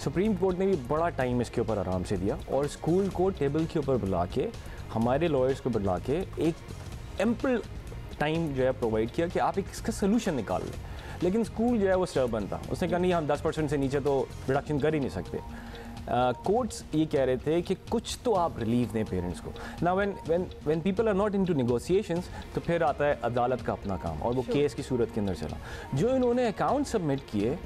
सुप्रीम कोर्ट ने भी बड़ा टाइम इसके ऊपर आराम से दिया, और स्कूल को टेबल के ऊपर बुला के हमारे लॉयर्स को बुला के एक एम्पल टाइम जो है प्रोवाइड किया कि आप इसका सोल्यूशन निकाल लें। लेकिन स्कूल जो है वो स्टर्बन था, उसने कहा नहीं हम 10% से नीचे तो रिडक्शन कर ही नहीं सकते। कोर्ट्स ये कह रहे थे कि कुछ तो आप रिलीफ दें पेरेंट्स को ना। When people are not into negotiations, तो फिर आता है अदालत का अपना काम, और वो केस की सूरत के अंदर चला। जो इन्होंने अकाउंट सबमिट किए,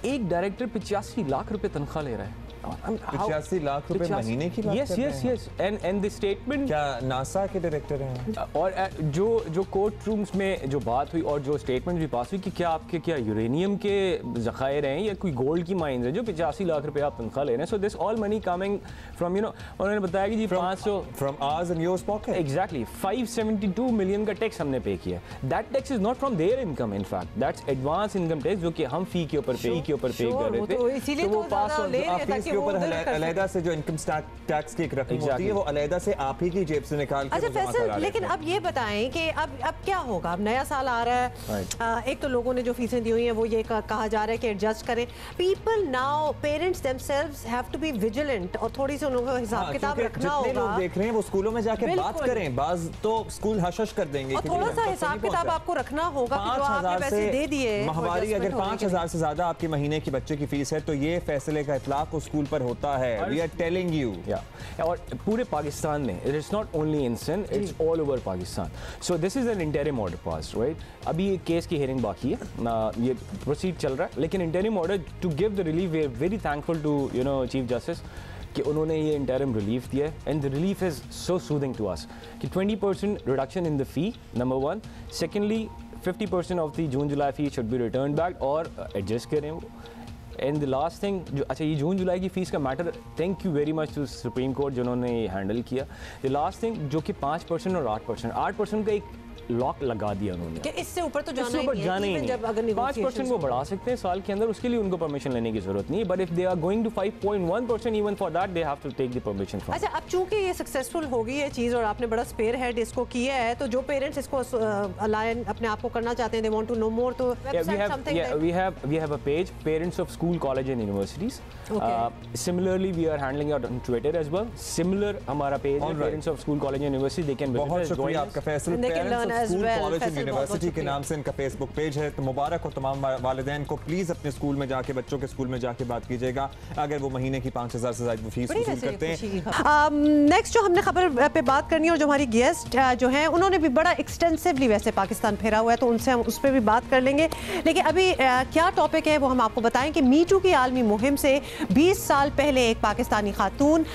एक डायरेक्टर 85 लाख रुपए तनख्वाह ले रहा है। 85 लाख रुपए महीने की बात कर रहे हैं? यस एंड द स्टेटमेंट, क्या नासा के डायरेक्टर हैं? और जो कोर्ट रूम्स में जो बात हुई और जो स्टेटमेंट भी पास हुई कि क्या आपके यूरेनियम के ज़खायर हैं या कोई गोल्ड की माइंस है जो 85 लाख रुपए आप तनख्वाह ले रहे हैं। So this all money coming from उन्होंने बताया कि जी 500 from hours and yours pocket. Exactly 572 million का टैक्स हमने पे किया। That tax is not from there income, in fact that's advance income tax जो कि हम फी के ऊपर पे कर रहे थे। तो इसीलिए वो पास के ऊपर अलहदा से जो इनकम टैक्स की एक रकम होती है वो अलहदा से आप ही की जेब से निकाल के जमा करा रहे हैं। लेकिन अब ये बताएं कि अब क्या होगा? अब नया साल आ रहा है, एक तो लोगों ने जो फीसें दी हुई हैं वो ये कहा जा रहा है कि एडजस्ट करें। People now, parents themselves have to be vigilant, और थोड़ी सी उनको हिसाब किताब रखना होगा। लोग देख रहे हैं वो स्कूलों में जाके बात करें, बाज तो स्कूल हश कर देंगे, और थोड़ा सा हिसाब किताब आपको रखना होगा। 5000 से दे दिए माहवारी, अगर 5000 से ज्यादा आपकी महीने की बच्चे की फीस है तो ये फैसले का इतलाक उस स्कूल पर होता है। We are telling you. और पूरे पाकिस्तान में, it is not only in Sindh, it's all over Pakistan. So this is an interim order passed, right? अभी ये केस की हेयरिंग बाकी है, ये प्रोसीड चल रहा है, लेकिन interim order to give the relief, we are very thankful to Chief Justice कि उन्होंने ये इंटरिम रिलीफ दिया है, and the relief is so soothing to us कि 20% reduction in the fee, number 1. Secondly 50% of the June July fee should be return back और adjust करें वो. And the last thing जो, अच्छा ये जून जुलाई की फ़ीस का matter, thank you very much to supreme court जिन्होंने हैंडल किया. द लास्ट थिंग जो कि 5% और 8% का एक लॉक लगा दिया उन्होंने कि इससे ऊपर तो जाना ही नहीं. जब अगर 5% वो बढ़ा सकते हैं साल के अंदर, उसके लिए उनको परमिशन लेने की जरूरत नहीं है. But if they are going to 5.1%, even for that they have to take the permission from. अच्छा, अब चूंकि ये सक्सेसफुल हो गई है चीज़ और आपने बड़ा स्पेयर हेड इसको किया है, तो जो पेरेंट्स इसको अलाइन अपने आप को करना चाहते हैं, दे वांट टू नो मोर, तो we have a page, parents of school, college and universities. Similarly we are handling it on Twitter as well. Similar हमारा पेज है, parents of school, college and university, they can visit. बहुत शुक्रिया आपका Faisal. Parents of school, college and university के नाम से इनका Facebook page है, तो मुबारक हो तमाम वालिदैन को. प्लीज अपने स्कूल में जाके, बच्चों के स्कूल में जाके बात कीजिएगा अगर वो महीने की 5,000 से ज्यादा फीस वसूल करते हैं. नेक्स्ट जो हमने खबर पे बात करनी है, और जो हमारी गेस्ट जो हैं उन्होंने भी बड़ा एक्सटेंसिवली वैसे पाकिस्तान फेरा हुआ है, तो उनसे हम उस पर भी बात कर लेंगे. लेकिन अभी क्या टॉपिक है वो हम आपको बताएं कि मीटू की आलमी मुहिम से 20 साल पहले एक पाकिस्तानी खातून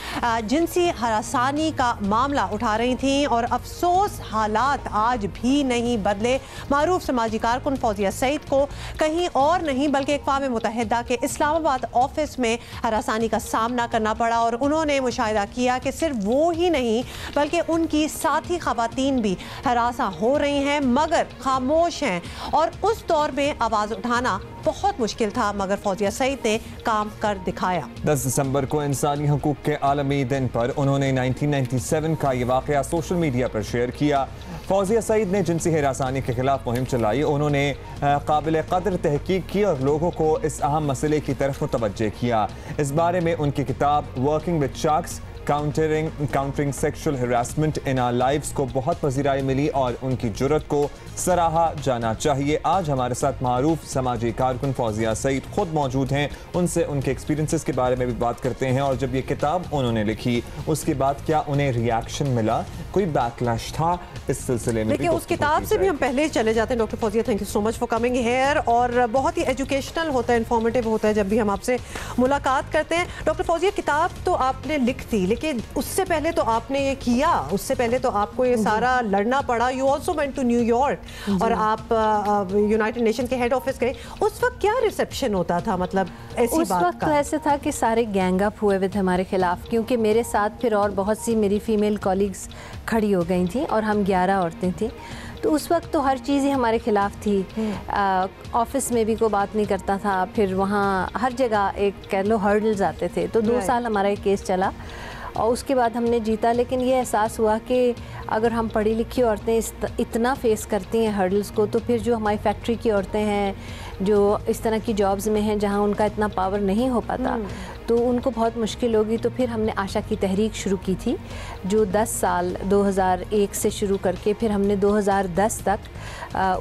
जिनसी हरासानी का मामला उठा रही थी, और अफसोस हालात आज भी नहीं बदले. मारूफ समाजी कारकुन फौजिया सईद को कहीं और नहीं बल्कि अक़वाम मुत्तहिदा के इस्लामाबाद ऑफिस में हरासानी का सामना करना पड़ा, और उन्होंने मुशाहिदा किया कि सिर्फ वो ही नहीं बल्कि उनकी साथी ख़वातीन भी हरासा हो रही हैं मगर खामोश हैं. और उस दौर में आवाज़ उठाना बहुत मुश्किल था, मगर फौजिया सईद ने काम कर दिखाया. 10 दिसंबर को इंसानी हकूक़ के आलमी दिन पर उन्होंने 1997 का ये वाक़या सोशल मीडिया पर शेयर किया. फौजिया सईद ने जिनसी हरासानी के खिलाफ मुहिम चलाई. उन्होंने काबिल कदर तहकीक की और लोगों को इस अहम मसले की तरफ मुतवज्जे किया. इस बारे में उनकी किताब working with sharks, countering sexual harassment in our lives को बहुत पज़ीराई मिली और उनकी जुर्रत को सराहा जाना चाहिए. आज हमारे साथ मारूफ समाजी कारकुन फौजिया सईद खुद मौजूद हैं. उनसे उनके एक्सपीरियंसेस के बारे में भी बात करते हैं, और जब ये किताब उन्होंने लिखी उसके बाद क्या उन्हें रिएक्शन मिला, कोई बैकलैश था इस सिलसिले में. देखिए उस किताब से भी हम पहले चले जाते हैं. Doctor Fauzia, thank you so much for coming here, और बहुत ही एजुकेशनल होता है, इन्फॉर्मेटिव होता है जब भी हम आपसे मुलाकात करते हैं. डॉक्टर फौजिया, किताब तो आपने लिख दी, लेकिन उससे पहले तो आपने ये किया, उससे पहले तो आपको ये सारा लड़ना पड़ा. यू ऑल्सो वेंट टू न्यूयॉर्क और आप यूनाइटेड नेशन के हेड ऑफिस गए. उस वक्त क्या रिसेप्शन होता था, मतलब ऐसी उस बात वक्त का? तो ऐसे था कि सारे गैंग अप हुए थे हमारे खिलाफ, क्योंकि मेरे साथ फिर और बहुत सी मेरी फीमेल कॉलीग्स खड़ी हो गई थी और हम 11 औरतें थी. तो उस वक्त तो हर चीज़ ही हमारे खिलाफ थी. ऑफिस में भी कोई बात नहीं करता था, फिर वहाँ हर जगह एक कह लो हर्डल्स आते थे. तो 2 साल हमारा एक केस चला और उसके बाद हमने जीता. लेकिन ये एहसास हुआ कि अगर हम पढ़ी लिखी औरतें इतना फेस करती हैं हर्डल्स को, तो फिर जो hamaरी फैक्ट्री की औरतें हैं जो इस तरह की जॉब्स में हैं जहाँ उनका इतना पावर नहीं हो पाता, तो उनको बहुत मुश्किल होगी. तो फिर हमने आशा की तहरीक शुरू की थी, जो 10 साल 2001 से शुरू करके फिर हमने 2010 तक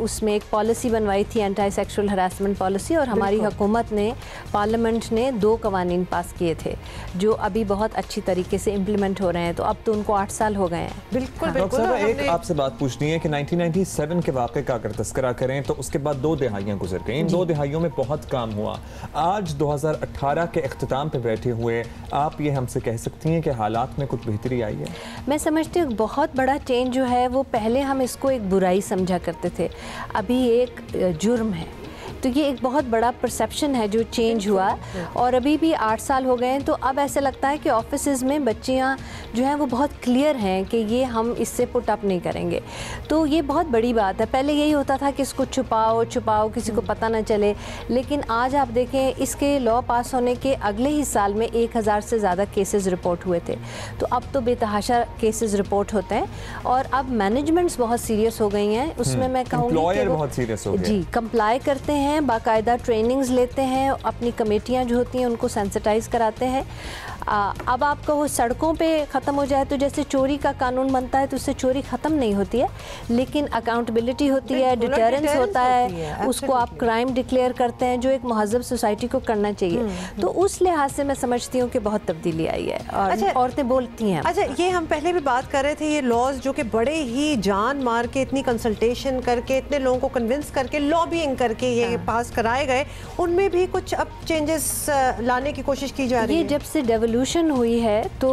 उसमें एक पॉलिसी बनवाई थी, एंटी सेक्सुअल हरासमेंट पॉलिसी. और हमारी हुकूमत ने, पार्लियामेंट ने 2 कवानीन पास किए थे जो अभी बहुत अच्छी तरीके से इम्प्लीमेंट हो रहे हैं. तो अब तो उनको 8 साल हो गए हैं. बिल्कुल डॉक्टर साहब, एक आपसे बात पूछनी है कि 1997 के वाक़े का अगर तस्करा करें तो उसके बाद 2 दिहाइयाँ गुजर गई. इन 2 दिहाइयों में बहुत काम हुआ. आज 2018 के इख्तिताम पे बैठे हुए आप ये हमसे कह सकती हैं कि हालात में कुछ बेहतरी आई है? मैं समझती हूँ बहुत बड़ा चेंज जो है वो, पहले हम इसको एक बुराई समझा करते थे, अभी एक जुर्म है. तो ये एक बहुत बड़ा परसेप्शन है जो चेंज हुआ. और अभी भी 8 साल हो गए हैं, तो अब ऐसे लगता है कि ऑफिसेज में बच्चियाँ जो हैं वो बहुत क्लियर हैं कि ये हम इससे पुट अप नहीं करेंगे. तो ये बहुत बड़ी बात है. पहले यही होता था कि इसको छुपाओ छुपाओ, किसी को पता ना चले. लेकिन आज आप देखें, इसके लॉ पास होने के अगले ही साल में 1000 से ज़्यादा केसेस रिपोर्ट हुए थे. तो अब तो बेतहाशा केसेस रिपोर्ट होते हैं, और अब मैनेजमेंट्स बहुत सीरियस हो गई हैं. उसमें मैं कहूँगी कि बहुत सीरियस हो गए, जी, कंप्लाई करते हैं, बाकायदा ट्रेनिंग्स लेते हैं, अपनी कमेटियां जो होती हैं उनको सेंसिटाइज कराते हैं. अब आप कहो सड़कों पे ख़त्म हो जाए, तो जैसे चोरी का कानून बनता है तो उससे चोरी ख़त्म नहीं होती है, लेकिन अकाउंटेबिलिटी होती है, डिटरेंस होता है, उसको आप क्राइम डिक्लेयर करते हैं, जो एक महज़ब सोसाइटी को करना चाहिए. तो उस लिहाज से मैं समझती हूँ कि बहुत तब्दीली आई है और औरतें बोलती हैं. अच्छा, ये हम पहले भी बात कर रहे थे, ये लॉज जो कि बड़े ही जान मार के, इतनी कंसल्टेशन करके, इतने लोगों को कन्विंस करके, लॉबिंग करके ये पास कराए गए, उनमें भी कुछ अब चेंजेस लाने की कोशिश की जा रही है. ये जब से डेवोल्यूशन हुई है तो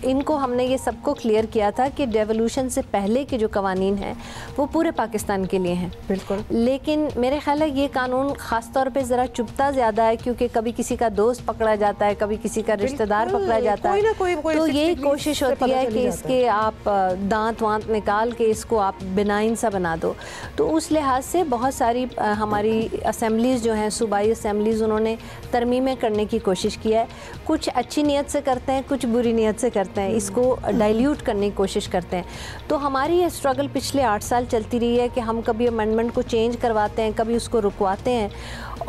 इनको हमने ये सबको क्लियर किया था कि डेवोल्यूशन से पहले के जो कवानीन हैं वो पूरे पाकिस्तान के लिए हैं। बिल्कुल। लेकिन मेरे ख्याल है ये कानून ख़ास तौर पे ज़रा चुभता ज़्यादा है, क्योंकि कभी किसी का दोस्त पकड़ा जाता है, कभी किसी का रिश्तेदार पकड़ा जाता है, तो यही कोशिश होती है कि इसके आप दांत वांत निकाल के इसको आप बिनाइन सा बना दो। तो उस लिहाज से बहुत सारी हमारी असम्बलीज़ जो हैं, सूबाई असम्बलीज़, उन्होंने तरमीमें करने की कोशिश की है। कुछ अच्छी नीयत से करते हैं, कुछ बुरी नीयत से करते हैं, इसको डाइल्यूट करने की कोशिश करते हैं। तो हमारी ये स्ट्रगल पिछले 8 साल चलती रही है कि हम कभी अमेंडमेंट को चेंज करवाते हैं, कभी उसको रुकवाते हैं,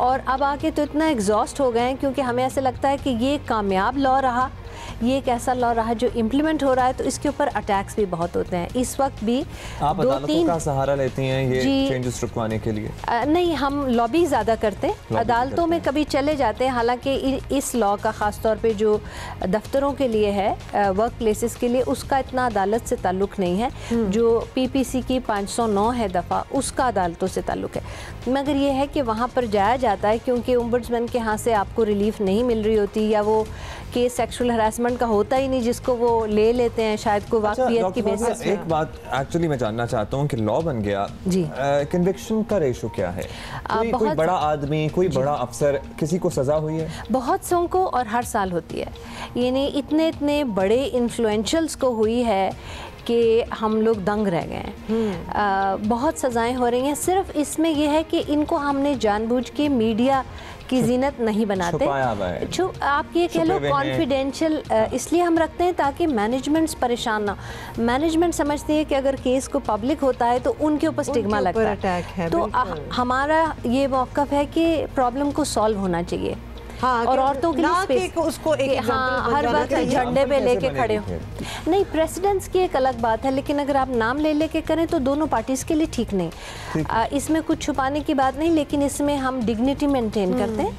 और अब आके तो इतना एग्जॉस्ट हो गए हैं क्योंकि हमें ऐसे लगता है कि ये कामयाब लॉ रहा, ये एक ऐसा लॉ रहा जो इम्प्लीमेंट हो रहा है, तो इसके ऊपर अटैक्स भी बहुत होते हैं। इस वक्त भी आप अदालतों का सहारा लेती हैं ये चेंजेस रुकवाने के लिए? नहीं, हम लॉबी ज़्यादा करते हैं, अदालतों में कभी चले जाते हैं। हालांकि इस लॉ का ख़ास तौर पे जो दफ्तरों के लिए है, वर्क प्लेसेस के लिए, उसका इतना अदालत से ताल्लुक़ नहीं है। जो PPC की 509 है दफ़ा, उसका अदालतों से ताल्लुक़ है। मगर ये है कि वहाँ पर जाया जाता है क्योंकि ओम्बुड्समैन के यहाँ से आपको रिलीफ नहीं मिल रही होती, या वो केस सेक्सुअल हरासमेंट का होता ही नहीं जिसको वो ले लेते हैं, शायद को वाकफियत की बेसिस पे। एक बात एक्चुअली मैं जानना चाहता हूँ कि लॉ बन गया जी, कन्विक्शन का रेशो क्या है? कोई बड़ा आदमी, कोई बड़ा अफसर, किसी को सजा हुई है? बहुत सौ को, और हर साल होती है। यानी इतने बड़े इन्फ्लुएंशियल्स को हुई है कि हम लोग दंग रह गए हैं। बहुत सज़ाएं हो रही हैं। सिर्फ इसमें यह है कि इनको हमने जानबूझ के मीडिया की जीनत नहीं बनाते, आप ये कह लो कॉन्फिडेंशियल इसलिए हम रखते हैं ताकि मैनेजमेंट्स परेशान ना। मैनेजमेंट समझती है कि अगर केस को पब्लिक होता है तो उनके ऊपर स्टिग्मा लगता है। तो हमारा ये मौक़िफ़ है कि प्रॉब्लम को सॉल्व होना चाहिए। हाँ, और औरतों के लिए उसको एक हर वक्त झंडे पे लेके खड़े हो नहीं। प्रेसिडेंट्स की एक अलग बात है, लेकिन अगर आप नाम ले लेके करें तो दोनों पार्टीज के लिए ठीक नहीं। इसमें कुछ छुपाने की बात नहीं, लेकिन इसमें हम डिग्निटी मेंटेन करते हैं,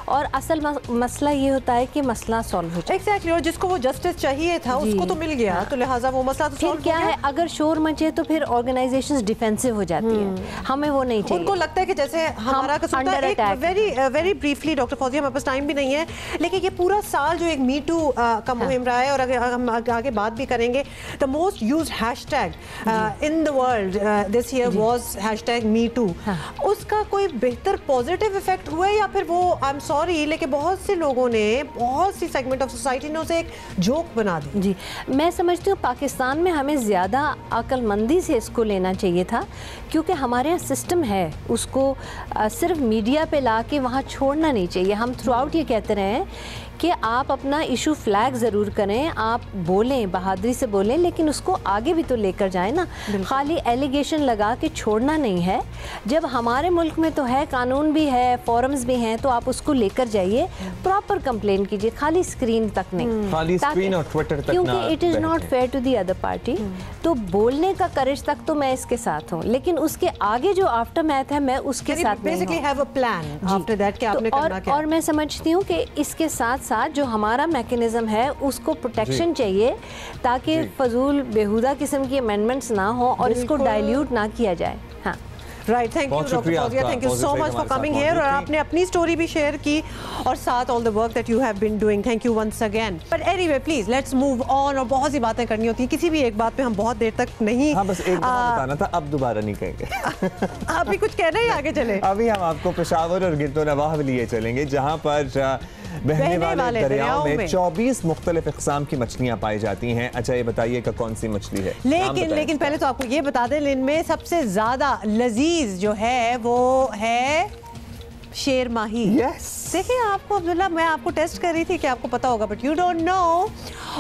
और असल मसला ये होता है कि मसला सॉल्व हो जाए। एग्जैक्टली, और जिसको वो जस्टिस चाहिए था उसको तो मिल गया, तो लिहाजा वो मसला तो सॉल्व क्या है। अगर शोर मचे तो फिर ऑर्गेनाइजेशंस डिफेंसिव हो जाती हैं, हमें वो नहीं चाहिए। उनको लगता है कि जैसे हमारा कसूर है। वेरी ब्रीफली डॉक्टर फौजिया, हमारे पास टाइम भी नहीं है, लेकिन ये पूरा साल जो एक मी टू का मुहिम रहा है, और अगर हम आगे बात भी करेंगे, the most used hashtag in the world this year was hashtag me too. उसका कोई बेहतर पॉजिटिव इफेक्ट हुआ है, या फिर वो आई एम सॉरी लेकिन बहुत से लोगों ने, बहुत सी सेगमेंट ऑफ सोसाइटी ने उसे एक जोक बना दी? जी, मैं समझती हूँ पाकिस्तान में हमें ज़्यादा अक्लमंदी से इसको लेना चाहिए था, क्योंकि हमारे यहाँ सिस्टम है, उसको सिर्फ मीडिया पे ला के वहाँ छोड़ना नहीं चाहिए। हम थ्रू आउट ये कहते रहे हैं कि आप अपना इशू फ्लैग ज़रूर करें, आप बोलें, बहादुरी से बोलें, लेकिन उसको आगे भी तो लेकर जाएं ना। खाली एलिगेशन लगा के छोड़ना नहीं है। जब हमारे मुल्क में तो है, कानून भी है, फोरम्स भी हैं, तो आप उसको लेकर जाइए, प्रॉपर कंप्लेन कीजिए, खाली स्क्रीन तक नहीं, खाली स्क्रीन और ट्विटर तक, क्योंकि it is not fair to the other party. तो बोलने का करेज तक तो मैं इसके साथ हूँ, लेकिन उसके आगे जो आफ्टर मैथ है मैं उसके साथ basically have a plan after that कि आपने करना क्या। और मैं समझती हूँ कि इसके साथ साथ जो हमारा मैकेनिज्म है उसको प्रोटेक्शन चाहिए, ताकि फजूल बेहुदा किस्म की अमेंडमेंट्स ना हो और इसको डाइल्यूट ना किया जाए। हाँ, right, thank you doctor Fauzia, thank you so much for coming here, और आपने अपनी स्टोरी भी शेयर की, और साथ all the work that you have been doing, thank you once again. But anyway, please let's move on, और बहुत सी बातें करनी होती है, किसी भी एक बात पे हम बहुत देर तक नहीं। हाँ, बस एक बात बताना था, अब दोबारा नहीं कहेंगे। आप भी कुछ कह रहे हैं, आगे चले। अभी हम आपको पेशावर और गिरदोनवाह लिए चलेंगे, जहाँ पर बहने वाले दरियाओं में 24 मुख्तलिफ इक़साम की मछलियाँ पाई जाती हैं। अच्छा, ये बताइएगा कौन सी मछली है? लेकिन पहले तो आपको ये बता दें, इनमें सबसे ज्यादा लजीज जो है वो है शेर माही। देखिए आपको अब्दुल्ला, मैं आपको टेस्ट कर रही थी कि आपको पता होगा, बट यू डोंट नो।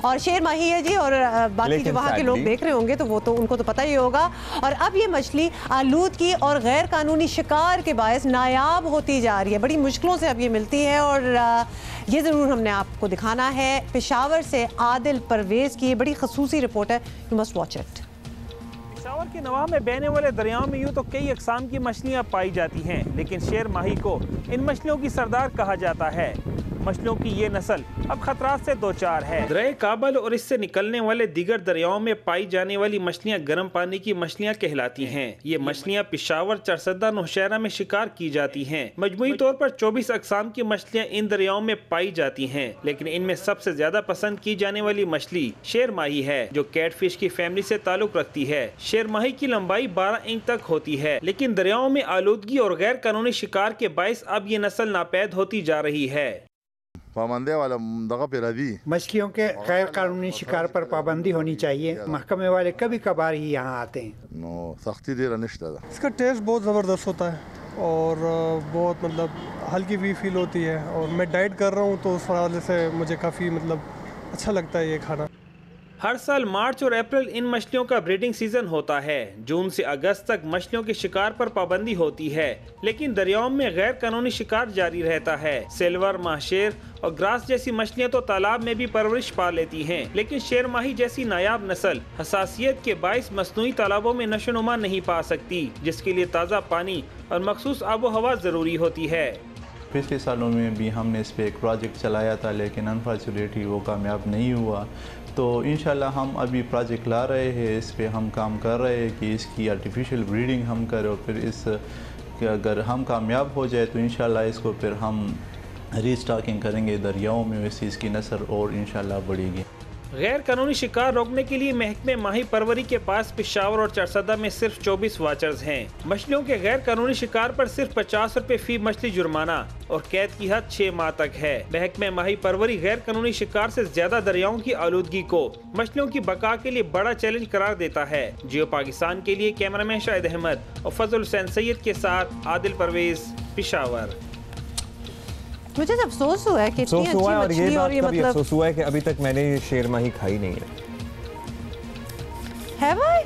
और शेर माही है जी, और बाकी जो वहाँ के लोग देख रहे होंगे तो वो तो उनको तो पता ही होगा। और अब ये मछली आलूदगी और गैर कानूनी शिकार के बायस नायाब होती जा रही है, बड़ी मुश्किलों से अब ये मिलती है, और ये ज़रूर हमने आपको दिखाना है। पेशावर से आदिल परवेज़ की बड़ी खसूसी रिपोर्ट है, you must watch it. Peshawar के नवाह में बहने वाले दरियाओं में यूँ तो कई अक़साम की मछलियाँ पाई जाती हैं, लेकिन शेर माही को इन मछलियों की सरदार कहा जाता है। मछलियों की ये नस्ल अब खतरात से दो चार है। दरिया काबल और इससे निकलने वाले दीगर दरियाओं में पाई जाने वाली मछलियाँ गर्म पानी की मछलियाँ कहलाती हैं। ये मछलियाँ पेशावर, चरसद्दा, नौशहरा में शिकार की जाती हैं। मजमूई तौर पर 24 अक़साम की मछलियाँ इन दरियाओं में पाई जाती हैं, लेकिन इनमें सबसे ज्यादा पसंद की जाने वाली मछली शेर माही है, जो कैटफिश की फैमिली से ताल्लुक रखती है। शेर माही की लंबाई 12 इंच तक होती है, लेकिन दरियाओं में आलूदगी और गैर कानूनी शिकार के बायस अब ये नस्ल नापैद होती जा रही है। मछलियों के गैर कानूनी शिकार पर पाबंदी होनी चाहिए। महकमे वाले कभी कभार ही यहाँ आते हैं। इसका टेस्ट बहुत ज़बरदस्त होता है और बहुत हल्की भी फील होती है, और मैं डाइट कर रहा हूँ तो उस हवाले से मुझे काफ़ी अच्छा लगता है ये खाना। हर साल मार्च और अप्रैल इन मछलियों का ब्रीडिंग सीजन होता है। जून से अगस्त तक मछलियों के शिकार पर पाबंदी होती है, लेकिन दरियाओं में गैर कानूनी शिकार जारी रहता है। सिल्वर, माहशेर और ग्रास जैसी मछलियां तो तालाब में भी परवरिश पा लेती हैं, लेकिन शेर माही जैसी नायाब नस्ल हसासियत के बाइस मसनूई तालाबों में नशोनुमा नहीं पा सकती, जिसके लिए ताज़ा पानी और मखसूस आबो हवा ज़रूरी होती है। पिछले सालों में भी हमने इस पर एक प्रोजेक्ट चलाया था, लेकिन अनफॉर्चुनेटली वो कामयाब नहीं हुआ। तो इंशाल्लाह हम अभी प्रोजेक्ट ला रहे हैं, इस पे हम काम कर रहे हैं कि इसकी आर्टिफिशियल ब्रीडिंग हम करें, और फिर इस अगर हम कामयाब हो जाए तो इंशाल्लाह इसको फिर हम रीस्टॉकिंग करेंगे दरियाओं में, वैसे इसकी नस्ल और इंशाल्लाह बढ़ेगी। गैर कानूनी शिकार रोकने के लिए महकमे माही परवरी के पास पेशावर और चरसद्दा में सिर्फ 24 वाचर्स हैं। मछलियों के गैर कानूनी शिकार पर सिर्फ 50 रुपए फी मछली जुर्माना और कैद की हद 6 माह तक है। महकमे माही परवरी गैर कानूनी शिकार से ज्यादा दरियाओं की आलूदगी को मछलियों की बका के लिए बड़ा चैलेंज करार देता है। जियो पाकिस्तान के लिए कैमरामैन शाहिद अहमद और फजल हुसैन सैयद के साथ आदिल परवेज, पेशावर। मुझे अफसोस हुआ है कि इतनी अच्छी मछली, और ये अफसोस हुआ है कि अभी तक मैंने शेर माही खाई नहीं है भाई।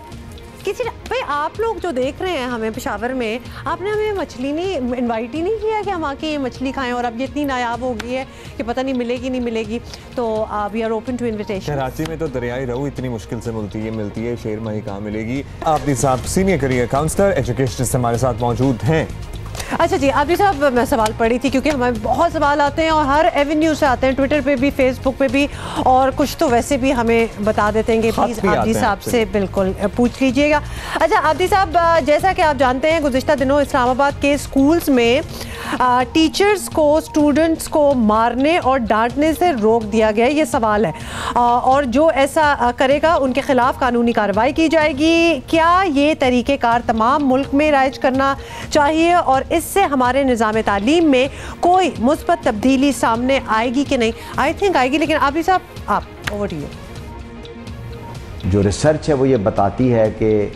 किसी भाई आप लोग जो देख रहे हैं हमें पेशावर में, आपने हमें मछली नहीं इनवाइट ही नहीं किया कि हम आके ये मछली खाएं, और अब ये इतनी नायाब हो गई है कि पता नहीं मिलेगी नहीं मिलेगी। तो we are open to invitation. Karachi में तो दरियाई रहू इतनी मुश्किल से मिलती है, शेर माही कहाँ मिलेगी। आबिदी साहब सीनियर करियर काउंसलर एजुकेशन हमारे साथ मौजूद हैं। अच्छा जी, आबिदी साहब मैं सवाल पढ़ी थी क्योंकि हमें बहुत सवाल आते हैं और हर एवेन्यू से आते हैं, ट्विटर पे भी, फेसबुक पे भी, और कुछ तो वैसे भी हमें बता देते हैं कि प्लीज़ आबिदी साहब से बिल्कुल पूछ लीजिएगा। अच्छा आबिदी साहब, जैसा कि आप जानते हैं गुज़िश्ता दिनों इस्लामाबाद के स्कूल्स में टीचर्स को स्टूडेंट्स को मारने और डांटने से रोक दिया गया, ये सवाल है, और जो ऐसा करेगा उनके खिलाफ कानूनी कार्रवाई की जाएगी। क्या ये तरीक़ेकार तमाम मुल्क में राइज करना चाहिए और इससे हमारे निज़ाम तालीम में कोई मुस्बत तब्दीली सामने आएगी कि नहीं? आई थिंक आएगी, लेकिन आबिदी साहब आप ओवर टू यू। जो रिसर्च है वो ये बताती है कि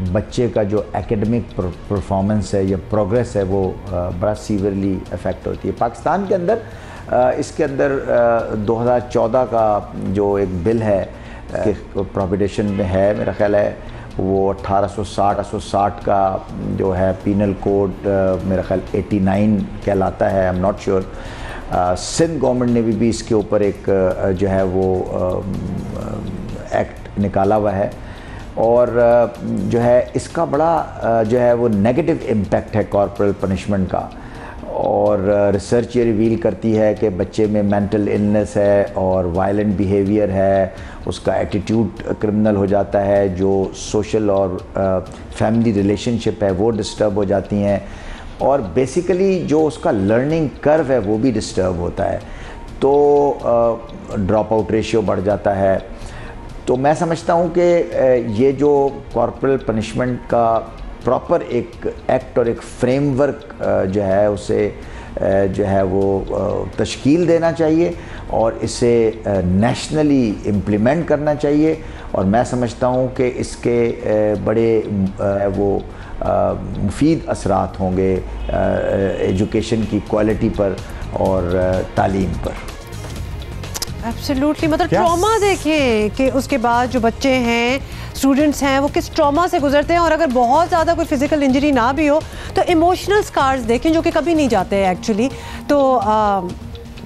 बच्चे का जो एकेडमिक परफॉर्मेंस है या प्रोग्रेस है वो बड़ा सीवियरली अफेक्ट होती है। पाकिस्तान के अंदर इसके अंदर 2014 का जो एक बिल है प्रोहिबिशन में है, मेरा ख्याल है वो 1860 का जो है पीनल कोड, मेरा ख्याल 89 कहलाता है, I am not sure. Sindh government ने भी इसके ऊपर एक जो है वो एक्ट निकाला हुआ है, और जो है इसका बड़ा जो है वो नेगेटिव इम्पैक्ट है कॉर्पोरल पनिशमेंट का। और रिसर्च ये रिवील करती है कि बच्चे में मेंटल इलनेस है और वायलेंट बिहेवियर है, उसका एटीट्यूड क्रिमिनल हो जाता है, जो सोशल और फैमिली रिलेशनशिप है वो डिस्टर्ब हो जाती हैं, और बेसिकली जो उसका लर्निंग कर्व है वो भी डिस्टर्ब होता है, तो ड्रॉप आउट रेशियो बढ़ जाता है। तो मैं समझता हूँ कि ये जो कॉर्पोरल पनिशमेंट का प्रॉपर एक एक्ट और एक फ्रेमवर्क जो है उसे जो है वो तश्कील देना चाहिए और इसे नेशनली इम्प्लीमेंट करना चाहिए, और मैं समझता हूँ कि इसके बड़े वो मुफीद असरात होंगे एजुकेशन की क्वालिटी पर और तालीम पर। एब्सोल्युटली, मतलब ट्रॉमा देखें कि उसके बाद जो बच्चे हैं, स्टूडेंट्स हैं, वो किस ट्रॉमा से गुजरते हैं, और अगर बहुत ज़्यादा कोई फिजिकल इंजरी ना भी हो तो इमोशनल स्कार्स देखें जो कि कभी नहीं जाते हैं एक्चुअली। तो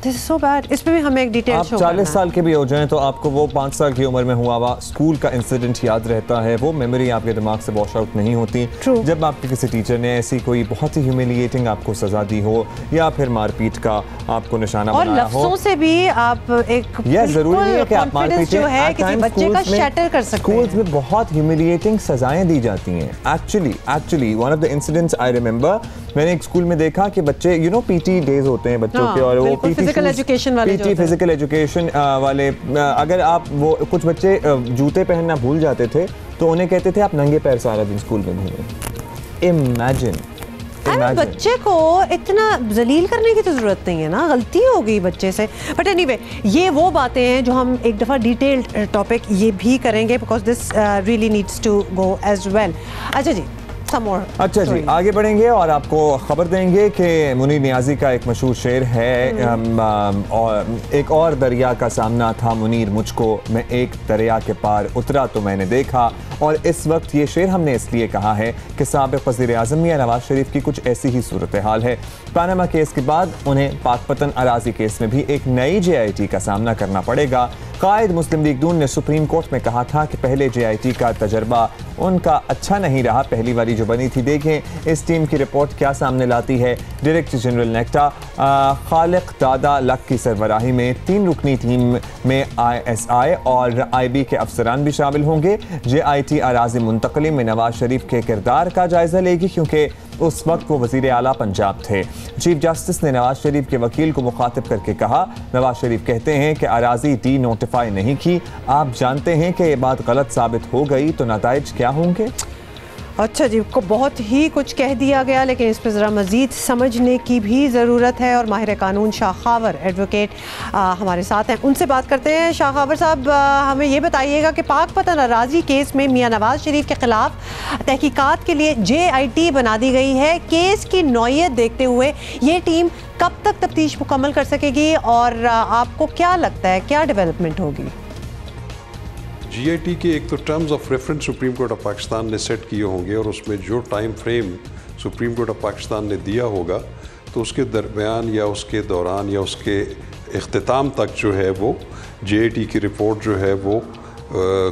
दिस इज सो बैड। इस पे भी हमें एक डिटेल आप 40 साल के भी हो जाएं तो आपको वो 5 साल की उम्र में हुआ हुआ स्कूल का इंसिडेंट याद रहता है, वो मेमोरी आपके दिमाग से वॉश आउट नहीं होती। जब आपके किसी टीचर ने ऐसी कोई बहुत ही ह्यूमिलिएटिंग आपको सजा दी हो या फिर मारपीट का आपको निशाना बनाया हो। लफ्ज़ों से भी आप एक जरूरी नहीं है कि आप मारपीट जो है किसी बच्चे का शैटर कर सकते हैं। स्कूल्स में बहुत ह्यूमिलिएटिंग सजाएं दी जाती हैं। Actually one of the incidents I remember, मैंने एक स्कूल में देखा कि बच्चे पीटी डेज होते हैं बच्चों के, और वो फिजिकल एजुकेशन वाले अगर आप वो कुछ बच्चे जूते पहनना भूल जाते थे तो उन्हें कहते थे आप नंगे पैर सारा दिन स्कूल में घूमें। इमेजिन बच्चे को इतना जलील करने की तो जरूरत नहीं है ना, गलती हो गई बच्चे से। बट एनीवे ये वो बातें हैं जो हम एक दफ़ा डिटेल्ड टॉपिक ये भी करेंगे because this really needs to go as well. अच्छा जी आगे बढ़ेंगे और आपको खबर देंगे कि मुनीर नियाजी का एक मशहूर शेर है, और एक और दरिया का सामना था मुनीर मुझको, मैं एक दरिया के पार उतरा तो मैंने देखा। और इस वक्त ये शेर हमने इसलिए कहा है कि साबिक़ वज़ीर-ए-आज़म मियां नवाज शरीफ की कुछ ऐसी ही सूरत हाल है। पनामा केस के बाद उन्हें पाकपतन अराजी केस में भी एक नई JIT का सामना करना पड़ेगा। कायद मुस्लिम लीग नून ने सुप्रीम कोर्ट में कहा था कि पहले JIT का तजर्बा उनका अच्छा नहीं रहा, पहली बारी जो बनी थी। देखें इस टीम की रिपोर्ट क्या सामने लाती है। डायरेक्टर जनरल नेक्टा खालिक दादा लक की सरबराही में 3 रुकनी टीम में ISI और IB के अफसरान भी शामिल होंगे। JIT अराजी मुंतकली में नवाज शरीफ के किरदार का जायजा लेगी क्योंकि उस वक्त वो वज़ीर आला पंजाब थे। चीफ जस्टिस ने नवाज शरीफ के वकील को मुखातिब करके कहा, नवाज शरीफ कहते हैं कि अराजी डी नोटिफाई नहीं की, आप जानते हैं कि ये बात गलत साबित हो गई तो नताइज क्या होंगे। अच्छा जी, को बहुत ही कुछ कह दिया गया लेकिन इस पर ज़रा मज़ीद समझने की भी ज़रूरत है और माहिर कानून शाह खावर एडवोकेट हमारे साथ हैं, उनसे बात करते हैं। शाह खावर साहब, हमें ये बताइएगा कि पाकपतन अराजी केस में मियां नवाज शरीफ के ख़िलाफ़ तहकीकात के लिए JIT बना दी गई है। केस की नौइयत देखते हुए ये टीम कब तक तफ्तीश मुकम्मल कर सकेगी और आपको क्या लगता है क्या डेवलपमेंट होगी? JIT के एक तो terms of reference supreme court of Pakistan ने सेट किए होंगे और उसमें जो time frame supreme court of Pakistan ने दिया होगा तो उसके दरमियान या उसके दौरान या उसके इख्तिताम तक जो है वो JIT की रिपोर्ट जो है वो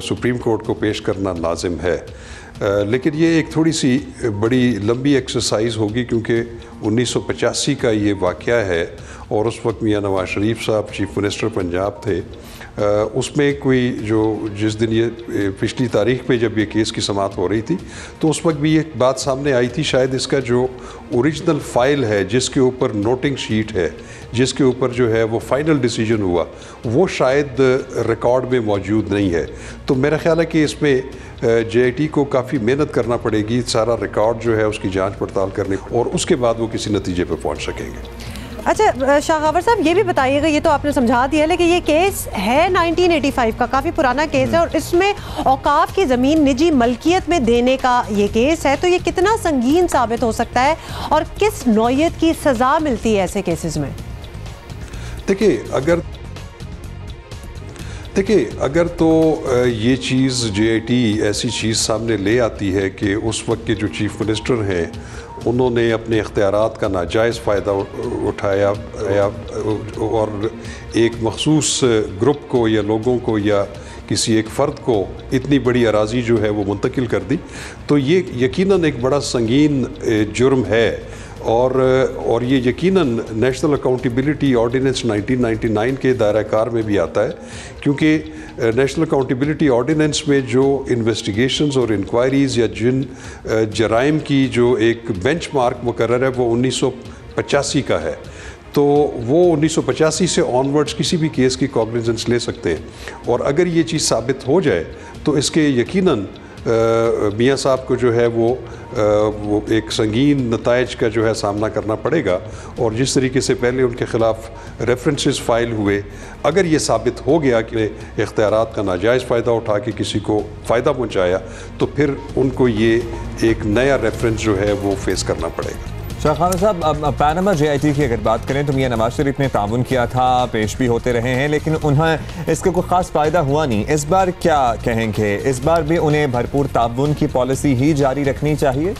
सुप्रीम कोर्ट को पेश करना लाजिम है। लेकिन ये एक थोड़ी सी बड़ी लंबी एक्सरसाइज होगी क्योंकि 1985 का ये वाक़या है और उस वक्त मियां नवाज शरीफ साहब चीफ मिनिस्टर पंजाब थे। उसमें कोई जिस दिन ये पिछली तारीख पे जब ये केस की समाअत हो रही थी तो उस वक्त भी ये बात सामने आई थी, शायद इसका जो ओरिजिनल फ़ाइल है जिसके ऊपर नोटिंग शीट है, जिसके ऊपर जो है वो फाइनल डिसीजन हुआ, वो शायद रिकॉर्ड में मौजूद नहीं है। तो मेरा ख्याल है कि इसमें JIT को काफ़ी मेहनत करना पड़ेगी, सारा रिकॉर्ड जो है उसकी जांच पड़ताल करने और उसके बाद वो किसी नतीजे पर पहुंच सकेंगे। अच्छा शाह खावर साहब, ये भी बताइएगा, ये तो आपने समझा दिया लेकिन ये केस है 1985 का, काफ़ी पुराना केस है और इसमें औकाफ की ज़मीन निजी मलकियत में देने का ये केस है, तो ये कितना संगीन साबित हो सकता है और किस नौइयत की सज़ा मिलती है ऐसे केसेस में? देखिए अगर तो ये चीज़ JIT ऐसी चीज़ सामने ले आती है कि उस वक्त के जो चीफ मिनिस्टर हैं उन्होंने अपने इख्तियारात का नाजायज़ फ़ायदा उठाया और एक मखसूस ग्रुप को या लोगों को या किसी एक फ़र्द को इतनी बड़ी अराज़ी जो है वो मुंतकिल कर दी, तो ये यकीनन एक बड़ा संगीन जुर्म है और ये यकीनन नेशनल अकाउंटेबिलिटी ऑर्डिनेंस 1999 के दायरा कार में भी आता है क्योंकि नेशनल अकाउंटेबिलिटी ऑर्डिनेंस में जो इन्वेस्टिगेशंस और इंक्वायरीज़ या जिन जराइम की जो एक बेंचमार्क मुकर्रर है वो 1985 का है, तो वो 1985 से ऑनवर्ड्स किसी भी केस की कॉग्निजेंस ले सकते हैं और अगर ये चीज़ साबित हो जाए तो इसके यकीनन मियाँ साहब को जो है वो एक संगीन नताइज का जो है सामना करना पड़ेगा। और जिस तरीके से पहले उनके ख़िलाफ़ रेफरेंसेस फ़ाइल हुए, अगर ये साबित हो गया कि इख्तियारात का नाजायज़ फ़ायदा उठा के किसी को फ़ायदा पहुँचाया तो फिर उनको ये एक नया रेफरेंस जो है वो फेस करना पड़ेगा। शाह खान साहब, अब पनामा JIT की अगर बात करें तो मियां नवाज शरीफ ने ताउन किया था, पेश भी होते रहे हैं, लेकिन उन्हें इसका कोई ख़ास फ़ायदा हुआ नहीं। इस बार क्या कहेंगे? इस बार भी उन्हें भरपूर ताउन की पॉलिसी ही जारी रखनी चाहिए?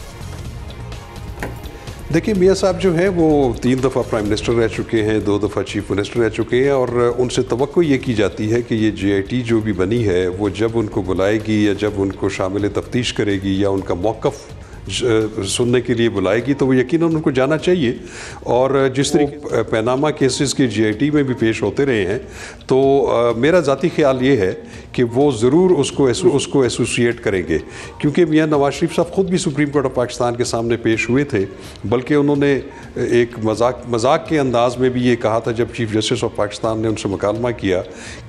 देखिए मियाँ साहब जो हैं वो 3 दफ़ा प्राइम मिनिस्टर रह चुके हैं, 2 दफ़ा चीफ मिनिस्टर रह चुके हैं और उनसे तवक्को ये की जाती है कि ये JIT जो भी बनी है वो जब उनको बुलाएगी या जब उनको शामिल तफ्तीश करेगी या उनका मौक़िफ़ सुनने के लिए बुलाएगी तो वो यकीनन उनको जाना चाहिए। और जिस तरीके पैनामा केसेस के JIT में भी पेश होते रहे हैं तो मेरा ज़ाती ख्याल ये है कि वो ज़रूर उसको एसोसिएट करेंगे, क्योंकि मियाँ नवाज शरीफ साहब ख़ुद भी सुप्रीम कोर्ट ऑफ पाकिस्तान के सामने पेश हुए थे, बल्कि उन्होंने एक मजाक के अंदाज में भी ये कहा था जब चीफ जस्टिस ऑफ पाकिस्तान ने उनसे मुकालमा किया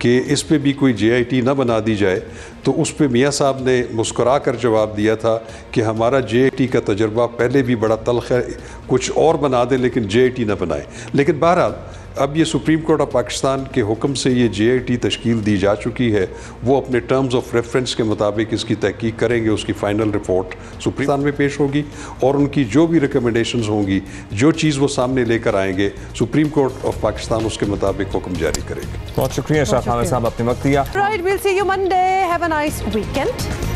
कि इस पर भी कोई JIT ना बना दी जाए, तो उस पर मियाँ साहब ने मुस्कुरा कर जवाब दिया था कि हमारा JIT का तजर्बा पहले भी बड़ा तल्ख है, कुछ और बना दें लेकिन JIT ना बनाए। लेकिन बहरहाल अब ये सुप्रीम कोर्ट ऑफ पाकिस्तान के हुक्म से ये JIT तश्कील दी जा चुकी है, वो अपने टर्म्स ऑफ रेफरेंस के मुताबिक इसकी तहकीक करेंगे, उसकी फ़ाइनल रिपोर्ट सुप्रीम कोर्ट में पेश होगी और उनकी जो भी रिकमेंडेशंस होंगी, जो चीज़ वो सामने लेकर आएंगे, सुप्रीम कोर्ट ऑफ पाकिस्तान उसके मुताबिक हुक्म जारी करेंगे। बहुत शुक्रिया शाह खान साहब, आपने वक्त दिया। Right, will see you Monday, have a nice weekend.